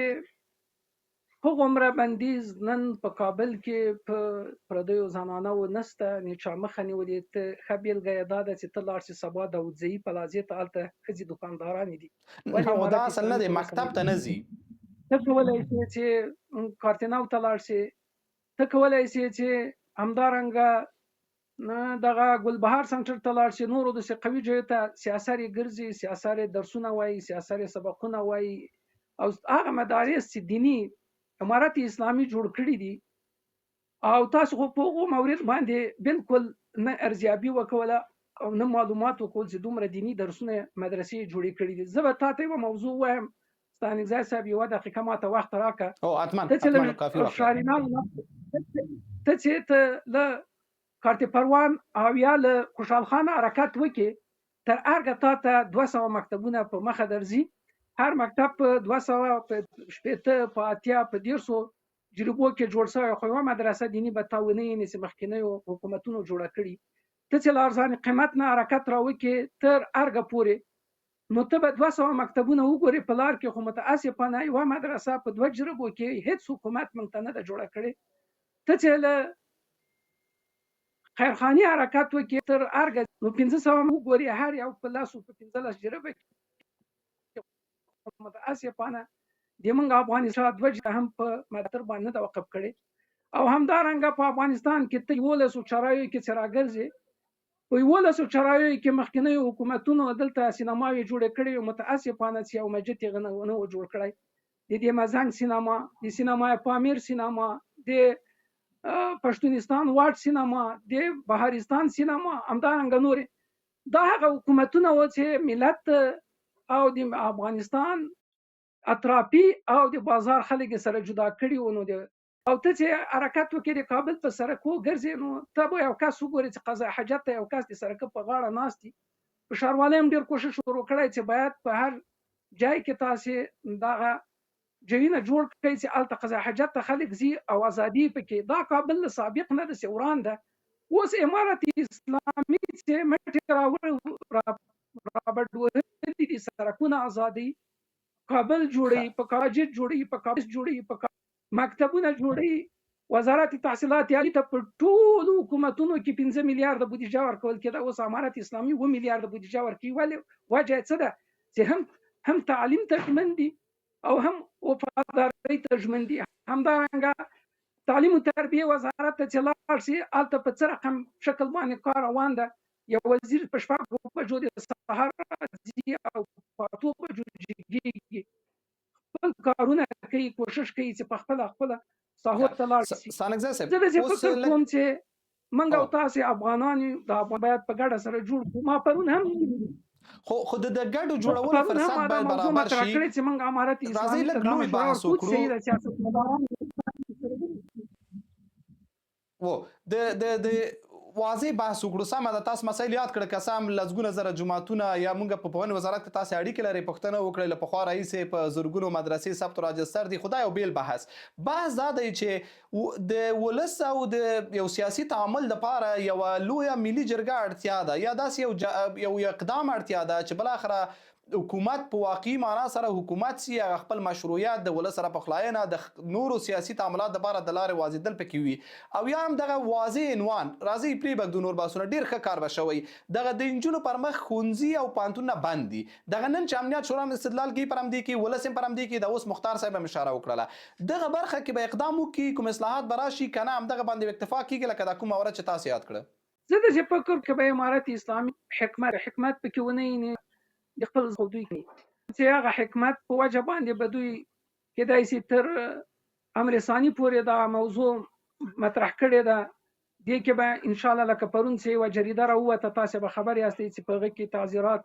هغومره بندیز نن په کابل کې په پردیو زنانو نسته، چا مخه نیولې. ته ښه بېلګه یې دا ده چې ته لاړ شې سبا داودزیي پلازې ته، هلته ښځې دوکاندارانې دي. خو دا اصل نه دی، مکتب ته نه ځي. ته کولی شې چې کارتناو ته لاړ شې، ته کولی شې چې همدارنګه دغه ګلبهار سنټر ته لاړ شي، نورو داسې قوي ځایو ته سیاسر یې ګرځي، سیاسر یې درسونه وایي، سیاسر یې سبقونه وایي او هغه مدارس چې دیني امارت اسلامي جوړ کړي دي او تاسو خو په هغو مورد باندې بالکل نه ارزیابي وکوله او نه معلومات وکول چې دومره دیني درسونه مدرسې جوړې کړي دي. زه به تا ته یوه موضوع وایم، ستانکزی صاحب 1 دقیقه ماته وخت راکړه. او حتما کافي وخت. ته چې ته له کارت پروان او یا له خوشحال خان حرکت وکړي، تر ارګه تا ته 200 مکتبونه په مخه درځي. هر مکتب په 200 په 80 په 80 په 150 جریبو کې جوړ شوی، خو یوه مدرسه دیني به تا ونه وینې چې مخکینیو حکومتونو جوړه کړي. ته چې له ارزاني قیمت نه حرکت راوکړې تر ارګه پورې، نو ته به 200 مکتبونه وګورې په لار کې، خو متاسفانه یوه مدرسه په 2 جریبو کې هیڅ حکومت موږ ته نه ده جوړه کړې. ته چې له خیرخاني حرکت وکړي تر ارګه، نو 500 وګورې، هر یو په لاسو په 15 جریبه کې. متاسفانه د موږ افغانستان 2 جریبه هم په مدر باندې نه ده وقف کړې. او همدارنګه په افغانستان کې ته 11 چرایو کې چې راګرځې، په 11 چرایو کې مخکینیو حکومتونو دلته سینماوې جوړې کړې، متاسفانه چې یو مسجد یې نه و جوړ کړی. د دې مزنګ سینما، د سینما پامیر سینما، د پښتونستان واټ سینما، د بهارستان سینما، همدارنګه نورې. دا هغه حکومتونه و چې ملت او د افغانستان اطرافي او د بازار خلک سره جدا کړي وو. نو او ته چې حرکت وکړې د کابل په سړکو ګرځې، نو ته به یو کس وګورې چې قضا حاجت ته یو کس د سړک په غاړه ناست دي. په ښاروالۍ هم ډېر کوشش شروع کړی چې باید په هر ځای کې تاسې دغه ځایونه جوړ کړئ چې هلته قضا حاجت ته خلک ځي او ازادي پکې. دا کابل له سابق نه داسې وران ده اوس امارت اسلامي چې مټې رابرټ وهلي دي سرکونه ازادي، کابل جوړي، په کاجت جوړي، په کابل جوړي، په مکتبونه جوړي. وزارت تحصیلات عالی ته په ټول حکومتونو کې 15 میلیارډ بودیجه ورکول کېده، اوس امارت اسلامي 2 میلیارډ بودیجه ورکوي. ولې؟ وجه څه ده؟ چې هم تعلیم ته ژمن دي او هم وفادارۍ ته ژمن دي. همدارنګه تعلیم او تربیه وزارت ته چې لاړ شي، هلته په څه رقم شکل باندې کار روان ده. یو وزیر په 4 بجو د سهار راځي او په 8 بجو جګېږي، خپل کارونه کوي، کوشش کوي چې په خپله ساحو ته لاړ شي. ستانکزی صاحب زه داسې اوس فکر کوم چې موږ او تاسې افغانان یو، دا باید په ګډه سره جوړ کړو. ما پرون هم خو د ګډو جوړولو فرصت باید برابر شي. کړی چې موږ امارت راځئ اسلامي لږ ته دا لوی مشوره بحث ورکړو وکړو. چې د سیاستمدارانو د واضح بحث وکړو. سمه ده، تاسو مسایل یاد کړه. که څه هم لسګونه زره جوماتونه یا موږ په پوهنې وزارت کې تاسې اړیکې لرئ، پوښتنه وکړئ، له پخوا راهیسې په زرګونو مدرسې ثبت و راجستر دي. خو دا یو بیل بحث دا دی چې د ولس او د یو سیاسي تعامل لپاره یوه لویه ملي جرګه اړتیا ده، یا داسې یو اقدام اړتیا ده چې بالاخره حکومت په واقعي معنا سره حکومت سي، هغه خپل مشروعیت د ولس سره پخلاینه د نورو سیاسي تعاملات دپاره د لارې وازېدل پکې وي. او یا هم دغه واضح عنوان راځي پرېږدو نور بحثونه، ډېر ښه کار به شوی. دغه د نجونو پر مخ ښوونځي او پوهنتونونه بند دي. دغه نن چې امنیت شورا هم استدلال کوي پر همدې کې، ولس هم پر همدې کې، د اوس مختار صاحب هم اشاره وکړله. دغه برخه کې به اقدام وکړي، کوم اصلاحات به راشي که نه همدغه باندې اکتفا کېږي لکه دا کومه ورځ چې تاسو یاد کړه. زه داسې فکر که به امارت اسلامي حکمت پکې ونه ویني، د خپل دوی کوي چې هغه حکمت په وجه باندې به دوی کېدای شي تر امر ثاني پورې دا موضوع مطرح کړې ده. دې کې به انشاءالله لکه پرون چې یوه جریده راووته، تاسې به خبر یاستئ چې په هغه کې تعزیرات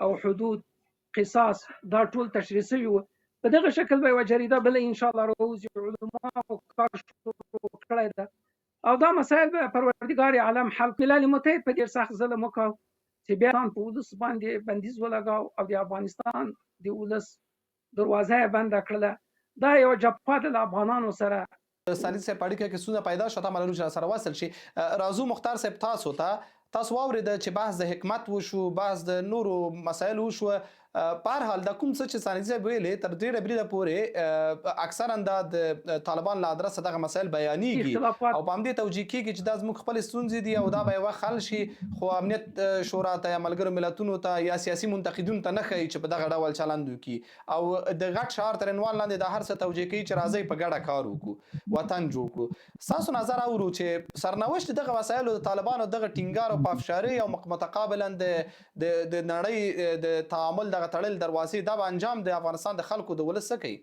او حدود، قصاص، دا ټول تشریح شوي وو. په دغه شکل به یوه جریده بله انشاءالله راوځي. علماو کار شروع کړی ده او دا مسایل به پروردګار عالم حل کړي. ملل متحد په ډېر سخت ظلم وکړ چې بیا په ولس باندې بندیز ولګاو او د افغانستان د ولس دروازه یې بنده کړله. دا یو جبهه ده له افغانانو سره. سالی صاحب په اړیکه کې ستونزه پیدا شوه، تمه لرو چې سره وصل شي. راځو مختار صاحب تاسو واورېده چې بحث د حکمت وشو، بحث د نورو مسایلو وشوه. په هر حال دا کوم څه چې سالی صاحب ویلې تر ډېره بریده پورې اکثرا دا د طالبان له ادرسه دغه مسایل بیانېږي او په همدې توجیه کېږي چې دا زموږ خپلې ستونزې دي او دا به یو وخت حل شي. خو امنیت شورا ته یا ملګرو ملتونو ته یا سیاسي منتقدینو ته نه ښیي چې په دغه ډول چلند وکړي او د غټ شعار تر عنوان لاندې دا هر څه توجیه کوي چې راځئ په ګډه کار وکړو، وطن جوړ کړو. ستاسو نظر اورو چې سرنوشت دغه مسایلو د طالبانو دغه ټینګار او پافشاري او متقابلا د نړۍ د تعامل دغه تړل دروازې دا به انجام د افغانستان د خلکو د ولس څه کوي؟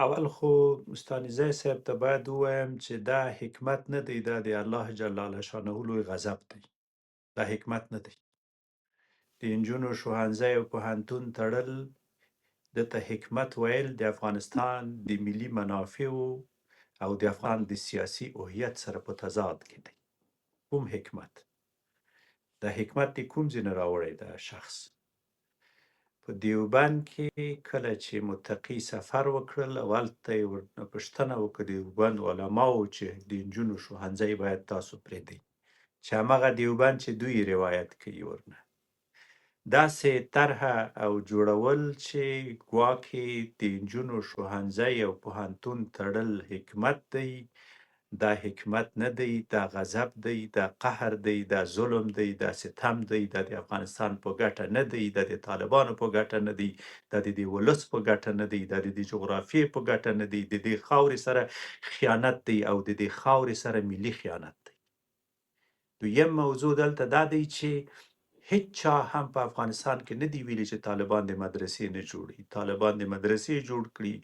اول خو ستانیزی صاحب ته باید ووایم چې دا حکمت نه دی، دا د الله جل شانه لوی غضب دی. دا حکمت نه دی. د نجونو ښوونځی او پوهنتون تړل دته حکمت ویل د افغانستان د ملي منافعو او د افغان د سیاسي هویت سره په تضاد کې دی. کوم حکمت؟ دا حکمت د کوم ځای نه راوړی دا شخص؟ په دیوبند کې کله چې متقي سفر وکړل، هلته یې ورنه پوښتنه وکړه د دیوبند علماو چې د نجونو ښوونځی باید تاسو پرېږدئ، چې همغه دیوبند چې دوی روایت کوي ورنه داسې طرحه او جوړول چې ګواکې د نجونو ښوونځی او پوهنتون تړل حکمت دی. دا حکمت نه دی، دا غضب دی، دا قهر دی، دا ظلم دی، دا ستم دی. دا د افغانستان په ګټه نه دی، دا د طالبانو په ګټه نه دی، دا د دې ولس په ګټه نه دی، دا د دې جغرافیې په ګټه نه دی. د دې خاورې سره خیانت دی او د دې خاورې سره ملي خیانت دی. دویم موضوع دلته دا دی چې هیچا هم په افغانستان کې نه دی ویلي چې طالبان د مدرسې نه جوړي. طالبان د مدرسې جوړ کړي،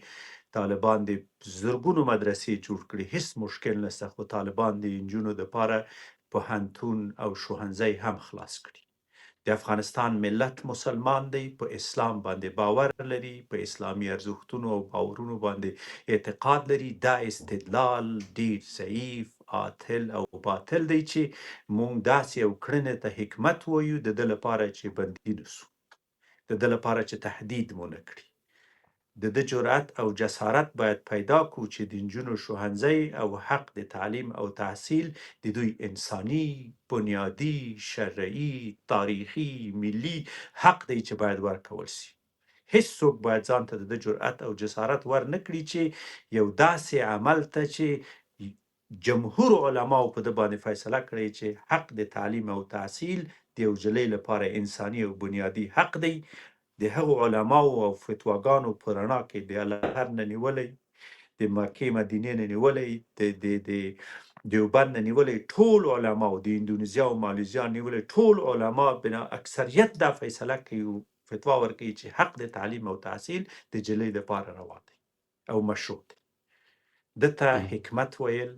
طالبان د زرګونو مدرسې جوړ کړي، هیڅ مشکل نشته. خو طالبان د نجونو دپاره پوهنتون او ښوونځی هم خلاص کړي. د افغانستان ملت مسلمان دی، په اسلام باندې باور لري، په اسلامي ارزښتونو او باورونو باندې اعتقاد لري. دا استدلال ډیر ضعیف، عاطل او باطل دی چې مونږ داسې یو کړنې ته حکمت وایو د ده لپاره چې بندي نسو، د ده لپاره چې تهدید مو نه کړي. د جرأت او جسارت باید پیدا کړو چې د نجونو ښوونځی او حق د تعلیم او تحصیل د دوی انساني، بنیادي، شرعي، تاریخي، ملي حق دی چې باید ورکول شي. هیڅوک باید ځان ته د جرأت او جسارت ور نه کړي چې یو داسې عمل ته چې جمهور علماو په د باندې فیصله کړې چې حق د تعلیم او تحصیل د یو جلۍ لپاره انساني او بنیادي حق دی، د هغو علماو او فتواګانو په رڼا کې د الازهر نه نیولی، د مکې مدینې نه نیولی، د دیوبند نه نیولی، ټول علماو، د اندونیزیا او مالیزیا نیولی، ټول علما بنا اکثریت دا فیصله کوي، فتوا ورکوي چې حق د تعلیم او تحصیل د جلۍ لپاره روا دی او مشروع دی. دته حکمت ویل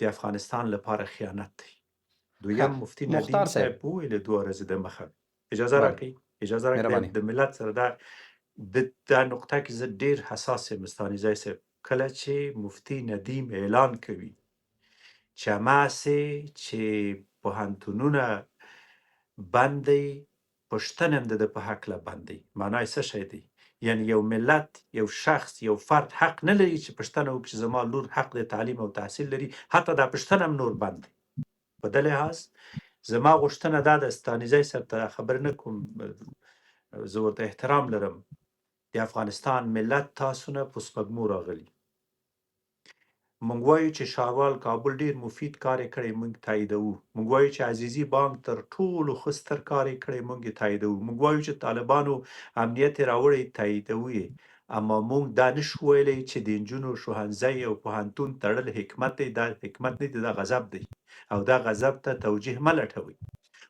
د افغانستان لپاره خیانت دی. دویم مفتي ندیم مختار صاحب صاحب وویل 2 ورځې د مخه. اجازه بله راکړئ اجازه راکړئ مهرباني د ملت سره دا نقطه کې زه ډیر حساس یم مستانیزی صاحب. کله چې مفتي ندیم اعلان کوي چې هماسې چې پوهنتونونه بند دی، پوښتنه هم د ده په هکله بند دی. معنا یې څه شی دی؟ یعنی یو ملت، یو شخص، یو فرد حق نه لري چې پوښتنه وکړي چې زما لور حق د تعلیم او تحصیل لري، حتی دا پوښتنه هم نور بند دی. په ده لحاظ زما غوښتنه دا ده، ستانیزی صاحب ته خبر نه کوم، زه ورته احترام لرم، د افغانستان ملت تاسو نه په سپږمو راغلي. موږ وایو چې شاروال کابل ډیر مفید کار یې کړی، موږ تاییدوو. موږ وایو چې عزیزي بانک تر ټولو ښه ستر کار یې کړی، موږ یې تاییدوو. موږ وایو چې طالبانو امنیت یې راوړی، تاییدوو یې. اما موږ دا نشو ویلی چې د نجونو ښوونځی او پوهنتون تړل حکمت دی. دا حکمت نه دی، دا غضب دی، او دا غضب ته توجیه مه لټوئ.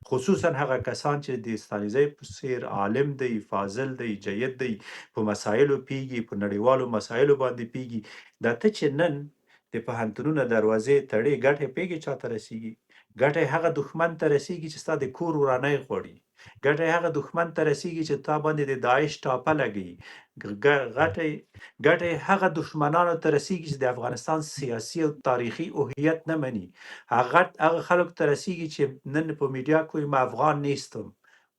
خصوصا هغه کسان چې د ستانیزی په څیر عالم دی، فاضل دی، جید دی، په مسایلو پیږي، په نړیوالو مسایلو باندې پیږي. دا ته چې نن د پوهنتونونه دروازې تړې، ګټې پیږي چاته رسیږي؟ ګټې هغه دښمن ته رسیږي چې ستا د کور ورانۍ غواړي. ګټې هغه دښمن ته رسیږي چې تا باندې د داعش ټاپه لګوي. ګټې هغه دښمنانو ته رسیږي چې د افغانستان سیاسي او تاریخي هویت نه مني. هغه خلکو ته رسیږي چې نن په میډیا کې وايي ما افغان نیستم.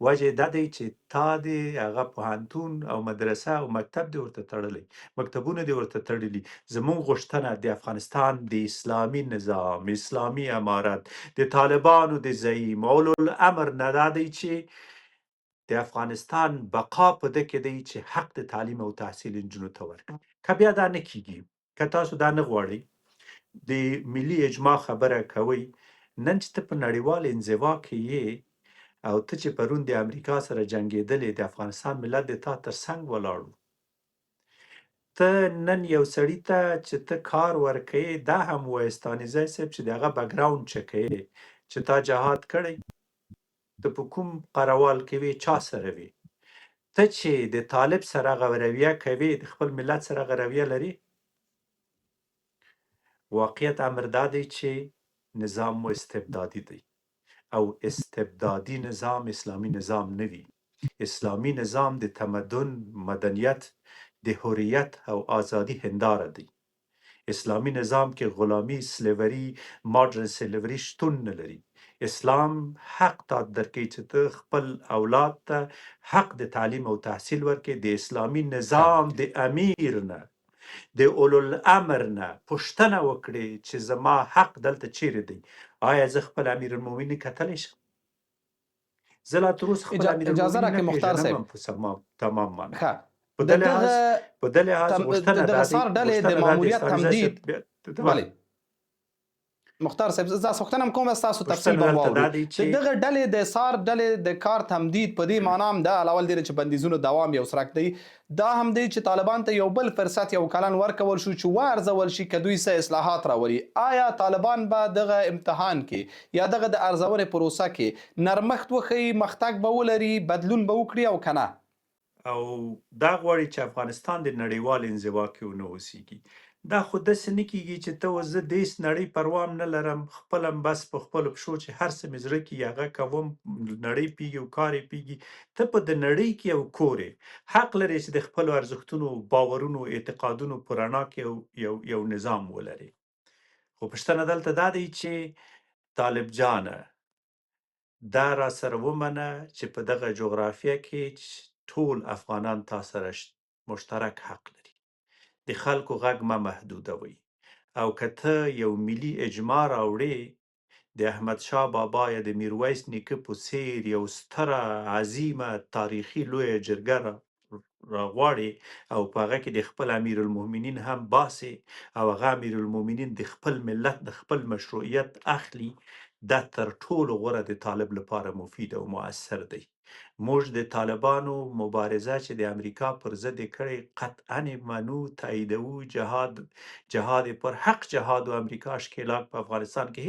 وجه دا دی چې تا د هغه پوهنتون او مدرسه او مکتب دی ورته تړلی، مکتبونه دی ورته تړلي. زموږ غوښتنه د افغانستان د اسلامي نظام، اسلامي امارت، د طالبانو د زعیم اولوالامر نه دا دی چې د افغانستان بقا په ده کې دی چې حق د تعلیم او تحصیل نجونو ته ورکړي. که بیا دا نه کیږي، که تاسو دا نه غواړئ، د ملي اجماع خبره کوئ، نن چې ته په نړیوال انزوا کې یې او ته چې پرون د امریکا سره جنګېدلې، د افغانستان ملت د تا تر څنګ ولاړو. ته نن یو سړي ته چې ته کار ورکوې، دا هم وایې ستانیزی صاحب چې د هغه بکګراونډ چک کوې چې تا جهاد کړی، ته په کوم قروال کې وې، چا سره وې. ته چې د طالب سره هغه رویه کوې، د خپل ملت سره هغه رویه لري. واقعیت امر دا دی چې نظام مو استبدادي دی، او استبدادي نظام اسلامي نظام نه وي. اسلامي نظام د تمدن، مدنیت، د حریت او ازادي هنداره دی. اسلامي نظام کې غلامي، سلیوري، ماډرن سلیوري شتون نه لري. اسلام حق تا درکوي چې ته خپل اولاد ته حق د تعلیم او تحصیل ورکړي. د اسلامي نظام د امیر نه، د اولوالامر نه پوښتنه وکړي چې زما حق دلته چیرې دی. آیا زه خپل امیر المؤمنین کتلی شم؟ زه لا تر اوسه خپل امیر اجازه المؤمنین راکړئ نه مختار صاحب. پیژنم په تمام معنا. ښه په ده لحاظ غوښتنه د دا دی، غسار ډلې د ماموریت تمدید بله مختار صاحب، زه غوښتنه هم کوم تاسو تفصیل به واورو. دغه ډلې د سار ډلې د کار تمدید په دې معنا هم ده، اول دی چې بندیزونو دوام یو څرک دی، دا هم دی چې طالبان ته یو بل فرصت یو کلن ورکول شو چې وارزول شي که دوی څه اصلاحات راولي. آیا طالبان به دغه امتحان کې یا دغه د ارزونې پروسه کې نرمښت وښیي، مختګ به ولري، بدلون به وکړي او که نه؟ او دا غواړي چې افغانستان د نړیوال انزوا کې ونه اوسیږي. دا خو داسې نه کیږي چې ته زه د هېڅ نړۍ پروا هم نه لرم، خپله بس په خپلو پښو چې هر څه مې زړه کې هغه کوم، نړۍ پیږي او کار یې پیږي. ته په د نړۍ کې یو کور یې، حق لرې چې د خپلو ارزښتونو، باورونو، اعتقادونو په رڼا کې یو نظام ولرې. خو پوښتنه دلته دا دی چې طالب جانه دا را سره ومنه چې په دغه جغرافیه کې ټول افغانان تا سره مشترک حق لري. د خلکو غږ مه محدودوئ او که ته یو ملي اجماع راوړې د احمدشاه بابا یا د میرویس نیکه په څیر یو ستره عظیمه تاریخي لویه جرګه راغواړي او په هغه کې د خپل امیر المؤمنین هم باسي او هغه امیر المؤمنین د خپل ملت د خپل مشروعیت اخلي، دا تر ټولو غوره د طالب لپاره مفید او مؤثر دی. موږ د طالبانو مبارزه چې د امریکا پر ضد یې کړې قطعا یې منو، تاییدوو. جهاد پر حق جهاد و امریکا ښکېلاک په افغانستان کې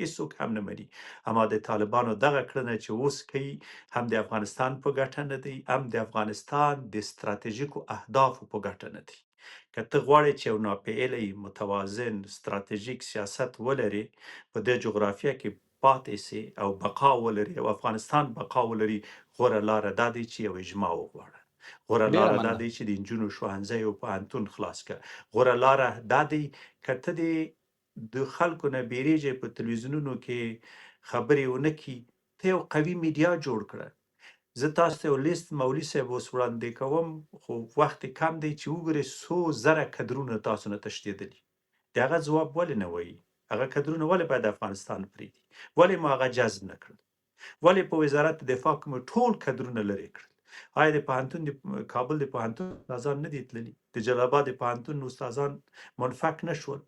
هیڅوک هم نه مني، اما د طالبانو دغه کړنه چې اوس کوي هم د افغانستان په ګټه نه دی، هم د افغانستان د ستراتیژیکو اهدافو په ګټه نه دی. که ته غواړې چې یو ناپېیلی متوازن ستراتیژیک سیاست ولرې، په دې جغرافیه کې پاتې سي او بقا ولري او افغانستان بقا ولري، غوره لاره دا دی چې یو اجماع وغواړه. غوره ډیره لاره دا مننه. دی چې د نجونو ښوونځی او پوهنتون خلاص کړه. غوره لاره دا دی که ته د خلکو نه بیریږې په تلویزیونونو کې خبرې ونه کړي، ته یو قوي میډیا جوړ کړه. زه تاسو ته یو لیست مولوي صاحب اوس وړاندې کوم، خو وخت یې کم دی چې وګورئ څو زره کدرونه تاسو نه تښتېدلي. د هغه ځواب ولې نه وایي؟ هغه کدرونه ولې باید افغانستان پرېږدي؟ ولې ما هغه جذب نه کړل؟ ولې په وزارت دفاع کې مو ټول کدرونه لرې کړل؟ آیا د پوهنتون د کابل د پوهنتون استادان نه دي تللي؟ د جلال آباد د پوهنتون استادان منفک نه شول؟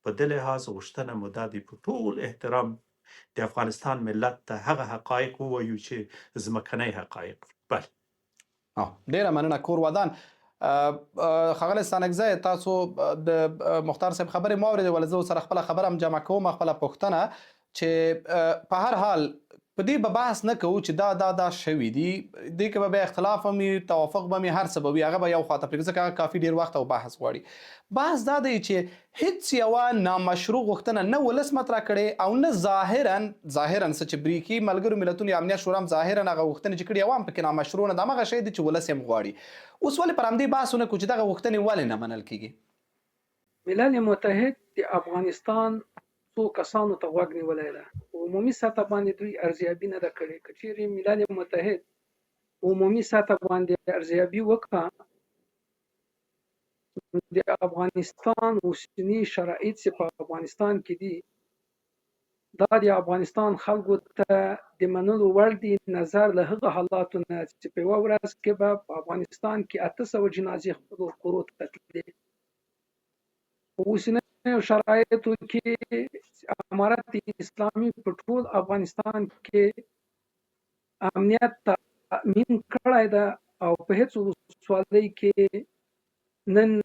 په دې لحاظ غوښتنه مو دا دی په ټول احترام د افغانستان ملت ته هغه حقایق ووایو چې ځمکنی حقایق. بله ډیره مننه کور ودان. ښاغلی ستانکزی، تاسو د مختار صاحب خبرې مو اورېدې، ولې زه سره خپله خبره هم جمع کوم، خپله پوښتنه چې په هر حال په دې به بحث نه کوو چې دا شوي دي، دې کې به بیا اختلاف هم وي، توافق به وي، هر څه به وي، هغه به یو خواته پرېږدو ځکه هغه کافي ډېر وخت او بحث غواړي. بحث دا دی چې هیڅ یوه نامشروع غوښتنه نه ولس مطرح کړې او نه ظاهرا څه چې بریکي ملګرو ملتونو یا امنیت شورا هم ظاهرا هغه غوښتنې چې کړي یو هم پکې نامشروع نه، د همغه شی دی چې ولس یې هم غواړي. اوس ولې پر همدې بحث ونه کړو چې دغه غوښتنې ولې نه منل کېږي؟ ملل متحد د افغانستان څو کسانو ته غوږ نیولی ده، عمومي سطح باندې دوی ارزیابي نه ده کړې. که چیرې ملل متحد عمومي سطح باندې ارزیابي وکړه، د افغانستان اوسني شرایط چې په افغانستان کې دي، دا د افغانستان خلکو ته د منلو وړ دي، نظر له هغه حالاتو نه چې په یوه ورځ کې به په افغانستان کې 800 جنازې خپلو کورو ته تللې. په اوسنیو شرایطو کې امارت اسلامي په ټول افغانستان کې امنیت تامین کړی ده او په هیڅ ولسوالۍ کې نن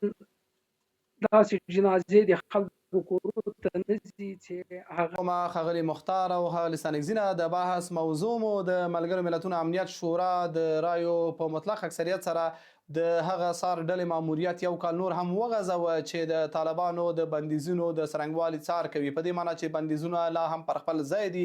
داسې جنازې د خلکو کورو ته نه ځي چې هغه. ښاغلي مختار او ښاغلي ستانکزي نه د بحث موضوع مو د ملګرو ملتونو امنیت شورا د رایو په مطلق اکثریت سره د هغه څار ډلې ماموریت یو کال نور هم وغځوه چې د طالبانو د بندیزونو د څرنګوالي څار کوي، په دې معنی چې بندیزونه لا هم پر خپل ځای دي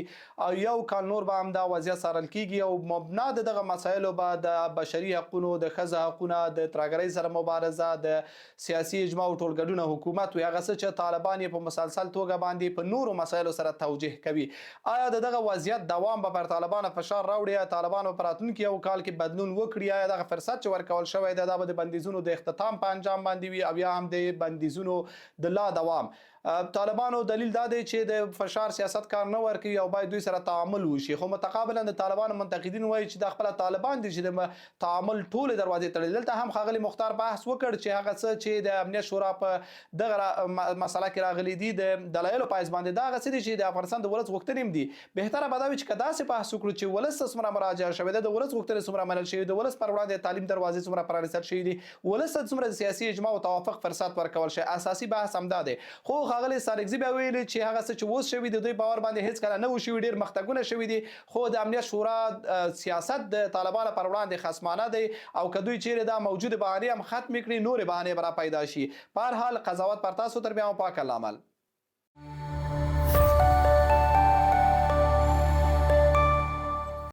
او یو کال نور به هم دا وضعیت څارل کیږي او مبنا د دغه مسایلو به د بشري حقونو، د ښځو حقونه، د ترهګرۍ سره مبارزه، د سیاسي اجماع او ټولګډونه حکومت وي، هغه څه چې طالبان یې په مسلسل توګه باندې په نورو مسایلو سره توجیه کوي. آیا د دغه وضعیت دوام به پر طالبانو فشار راوړي؟ آیا طالبانو په راتلونکي یو کال کې بدلون وکړي؟ آیا دغه فرصت چې ورکول شوی دا به د بندیزونو د اختتام په انجام باندې وي او یا هم د بندیزونو د لا دوام؟ طالبانو دلیل دا دی چې د فشار سیاست کار نه ورکوي او باید دوی سره تعامل وشي، خو متقابلا د طالبانو منتقدین وایي چې دا خپله طالبان دي چې د تعامل ټولې دروازې تړي. دلته هم ښاغلي مختار بحث وکړ چې هغه څه چې د امنیت شورا په دغه مسله کې راغلي دي د دلایلو په اساس باندې، دا هغه څه دي چې د افغانستان د ولس غوښتنې هم دي. بهتره به دا وي چې که داسې بحث وکړو چې ولس ته څومره مراجعه شوې ده، د ولس غوښتنې څومره منل شوي، د ولس پر وړاندې تعلیم دروازې څومره پرانیستل شوي دي، ولس ته څومره د سیاسي اجماع او توافق فرصت ورکول شي. اساسي بحث همدا دی. خو ښاغلي ستانکزي بیا ویلي چې هغه څه چې اوس شوي د دوی باور باندې هیڅ کله نه و شوي، ډېر مختګونه شوي دي، خو د امنیت شورا سیاست د طالبانو پر وړاندې خصمانه دی او که دوی چیرې دا موجوده بهانې هم ختمې کړي، نورې بهانې به را پیدا شي. په هر حال قضاوت پر تاسو تر بیا هم پاک الله عمل.